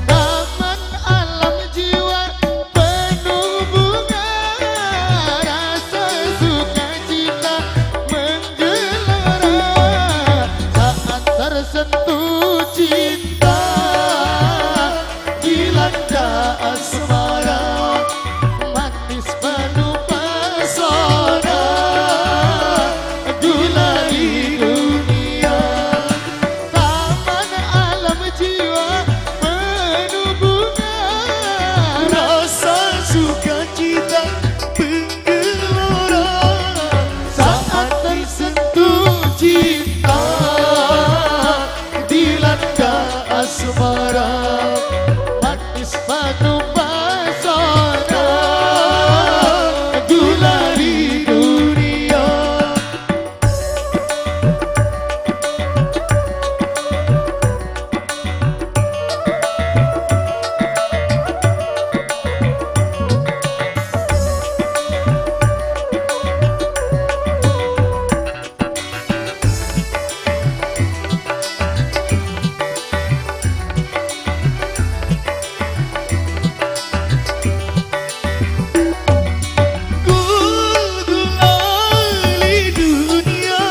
[SPEAKER 4] Taman alam jiwa penuh bunga rasa sukacita menggelora saat tersentuh cinta dilanda asmara manis penuh pesona gulali dunia. Taman alam jiwa penuh bunga rasa sukacita menggelora saat tersentuh cinta dilanda asmara manis penuh pesona gulali dunia. Gulali dunia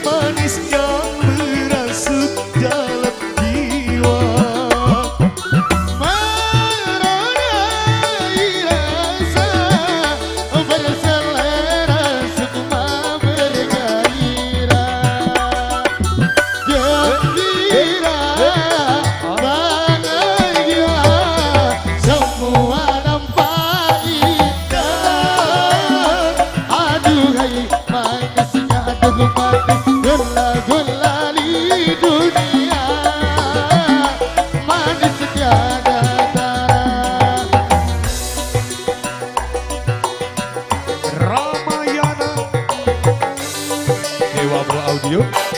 [SPEAKER 4] manisnya merasuk dalam jiwa meronai rasa berselera semua bergairah gembira bahagia semua nampak indah. Aduhai manisnya aduh manis gula-gulali dunia.
[SPEAKER 1] Audio.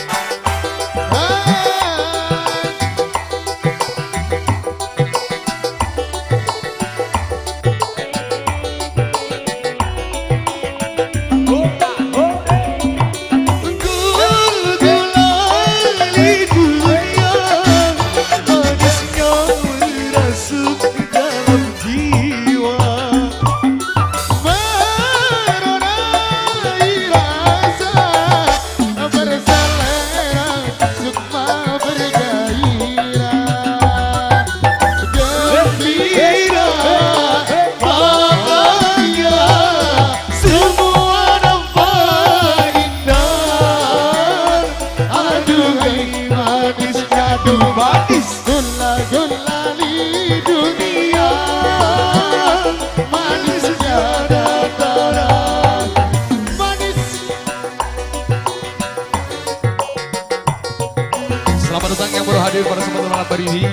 [SPEAKER 1] Selamat datang yang baru hadir pada kesempatan malam hari ini.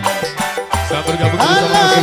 [SPEAKER 1] Selamat bergabung bersama kami.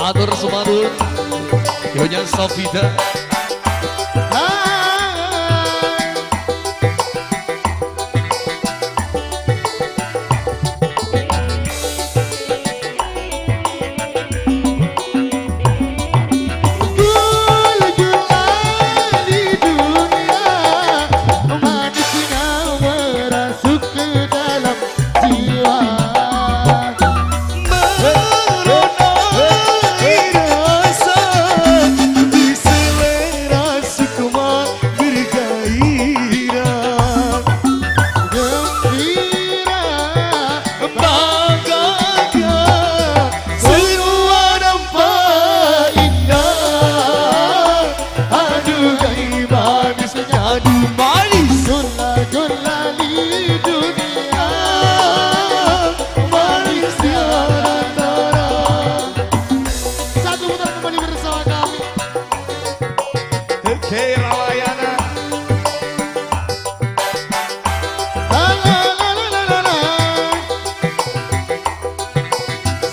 [SPEAKER 1] Atur Sumadun, Nyonya Sofida.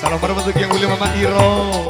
[SPEAKER 1] Salam hormat untuk yang mulia Mama Iro.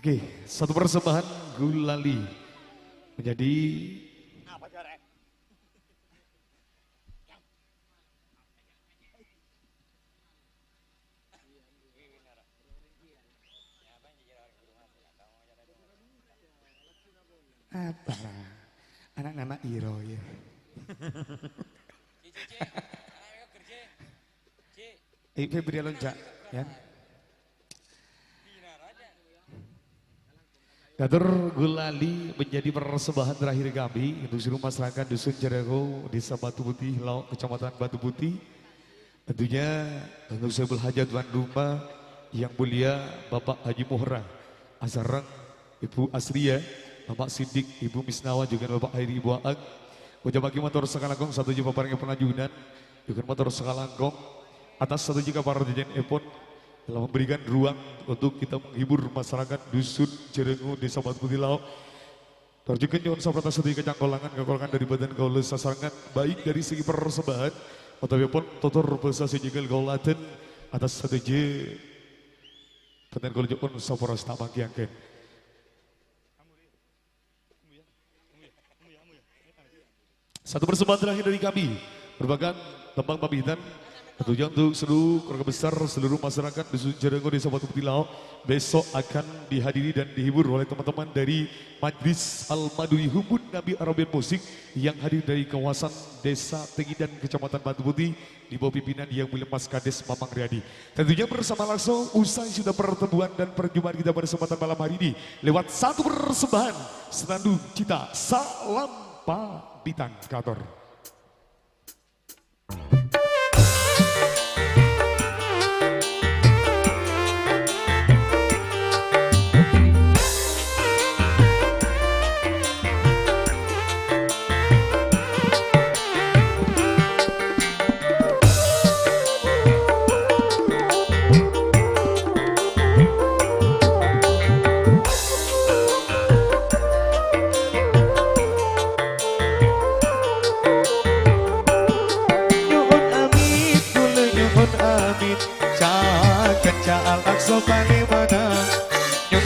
[SPEAKER 1] Oke, satu persembahan Gulali menjadi apa? Anak-anak Iro ya. Febri Lonca, ya. Gator Gulali menjadi persembahan terakhir kami untuk seluruh masyarakat Dusun Cerego, Desa Batu Putih, Lauk, Kecamatan Batu Putih. Tentunya untuk sebel hajat tuan rumah yang mulia Bapak Haji Muhra, Azarang, Ibu Asria, Bapak Sidik, Ibu Misnawa, juga Bapak Hairi Ibu Aang. Ucap bagi motor Sekalangkong, satu juta parang pengajunan, juga motor Sekalangkong, atas satu juta para jajan epon, telah memberikan ruang untuk kita menghibur masyarakat Dusun Cerengu, Desa Batu Putih Lauk. Terjukan nyon saprata sedih kecangkolangan, kekolongan dari badan kaula sasangan, baik dari segi persembahan, ataupun totor besa sejegal kaulaten atas satu je, badan kaula jepun saporas tak bangkiangkan. Satu persembahan terakhir dari kami, merupakan tembang pamitan. Tentunya untuk seluruh keluarga besar, seluruh masyarakat Dusun Cerengo, Desa Batu Putih Lauk, besok akan dihadiri dan dihibur oleh teman-teman dari Majlis Al-Madui Hubud Nabi Arabian Musik yang hadir dari kawasan Desa Tengi dan Kecamatan Batu Putih di bawah pimpinan yang mulia Mas Kades Mamang Riyadi. Tentunya bersama langsung usai sudah pertemuan dan perjumpaan kita pada kesempatan malam hari ini lewat satu persembahan senandung cita salam pamitan Gator.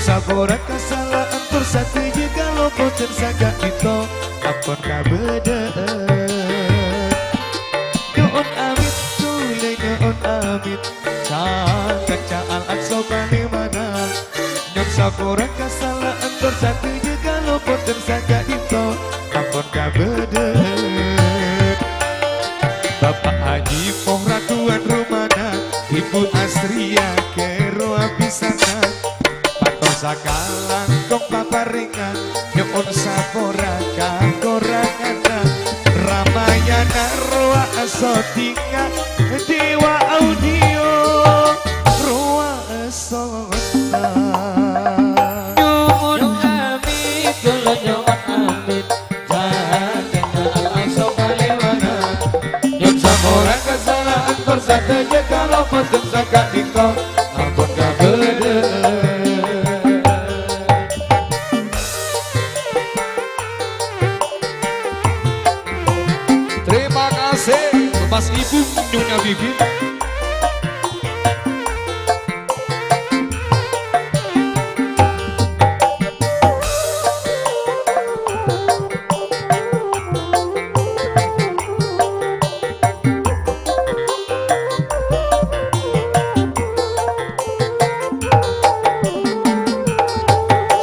[SPEAKER 1] Sabora kesalahan bersatu jika lo boten saga itu apun kabeden. Nyon amit tule nyon amit sangat caal akso panemana. Nyon sabora kesalahan bersatu jika lo boten saga itu apun kabeden. Bapak Haji Muhra tuan rumana, Ibu Asria kero abisana. Sakalangkong paparingan nyon sapora kakorangana Ramayana roa asotinga dewa audio roa asona nyon amit kula nyon amit jangan alaiso kalewana nyon sapora kesalahan bersatenya kalau boten saga diko ampun kabeden. Mas Ibu Nyonya Bibi.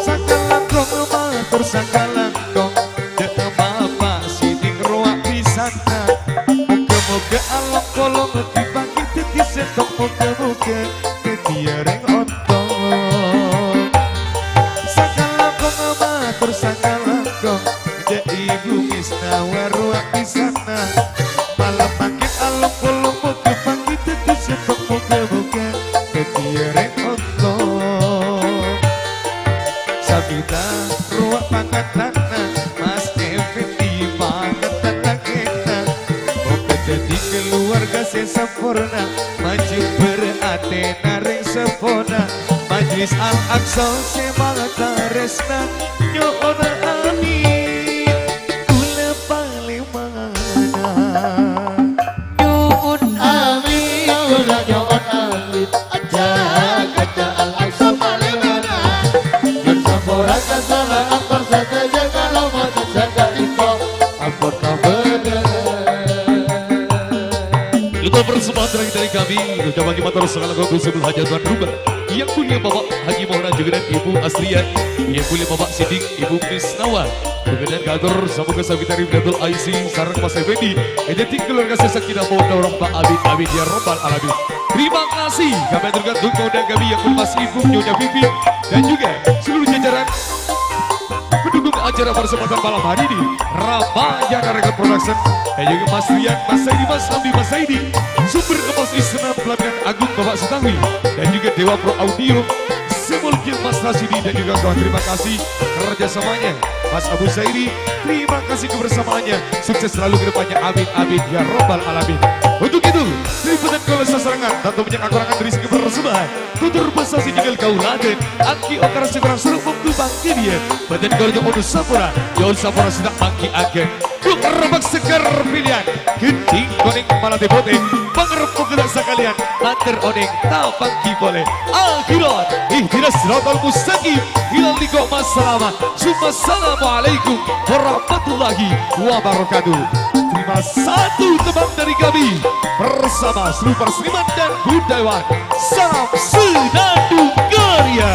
[SPEAKER 1] Sakalangkong matur sakalangkong dek bapak sining roa pisana. Moga alam kolong dibangkit di setok moga-moga ketiareng ontong. Sakalangkong matur sakalangkong dek Ibu Misnawa ruang di sana. Malam bangkit alam kolong moga bangkit di setok moga-moga ketiareng ontong. Sabita ruang pangatana Mas Effendi pangatana kita. Jadi keluarga sempurna maju beratena ring sepona Majlis Al-Aqsa semangat resna nyon amin kula paling mana nyon amin kula nyon amin jaga Al-Aqsa paling mana nyon sempurna kesalahan bersatu kalau mau jaga itu ampun kabeden. Itu persembahan terakhir dari kami. Ucap bagi motor Sekalangkong Dusun hajat tuan rumah yang punya Bapak Haji Muhra juga dan Ibu Asrian, yang punya Bapak Sidik, Ibu Misnawa, dengan Gator Samuka Sabitari Datul Aisi Sarang Mas Effendi. Ejetik keluarga sesak kita mau dorong Pak Abid Abid ya Robbal Alamin. Terima kasih kami aturkan untuk kodam kami yang Mas Ibu Nyonya Vivi dan juga seluruh jajaran pendukung acara persematan malam hari ini, Ramayana Record Production dan juga Mas Rian, Mas Saidi, Mas Hamdi, Mas Saidi, sumber emosi senam pelatihan Agung Bapak Sutawi dan juga Dewa Pro Audio, Simulkin Mas Rasidi dan juga kawan. Terima kasih kerjasamanya Mas Abu Sairi, terima kasih kebersamaannya, sukses selalu ke depannya, amin amin ya robbal alamin. Untuk itu, liputan kolose serangan atau banyak akurangan dari segi persembahan tutur prestasi tinggal kau laden aki okara seberang seru waktu bangki dia badan golnya modus sapura jauh sapura sudah bangki agen duk rebak segar pilihan kencing koneng kepala tebote pangerep pokoknya sekalian antar oneng tak bangki boleh akhirat ihtiras siratal mustaqim hilal liko masalama summa assalamualaikum warahmatullahi wabarakatuh. Terima satu tebang dari kami bersama seluruh seniman dan budayawan. Salam Senandung Karya.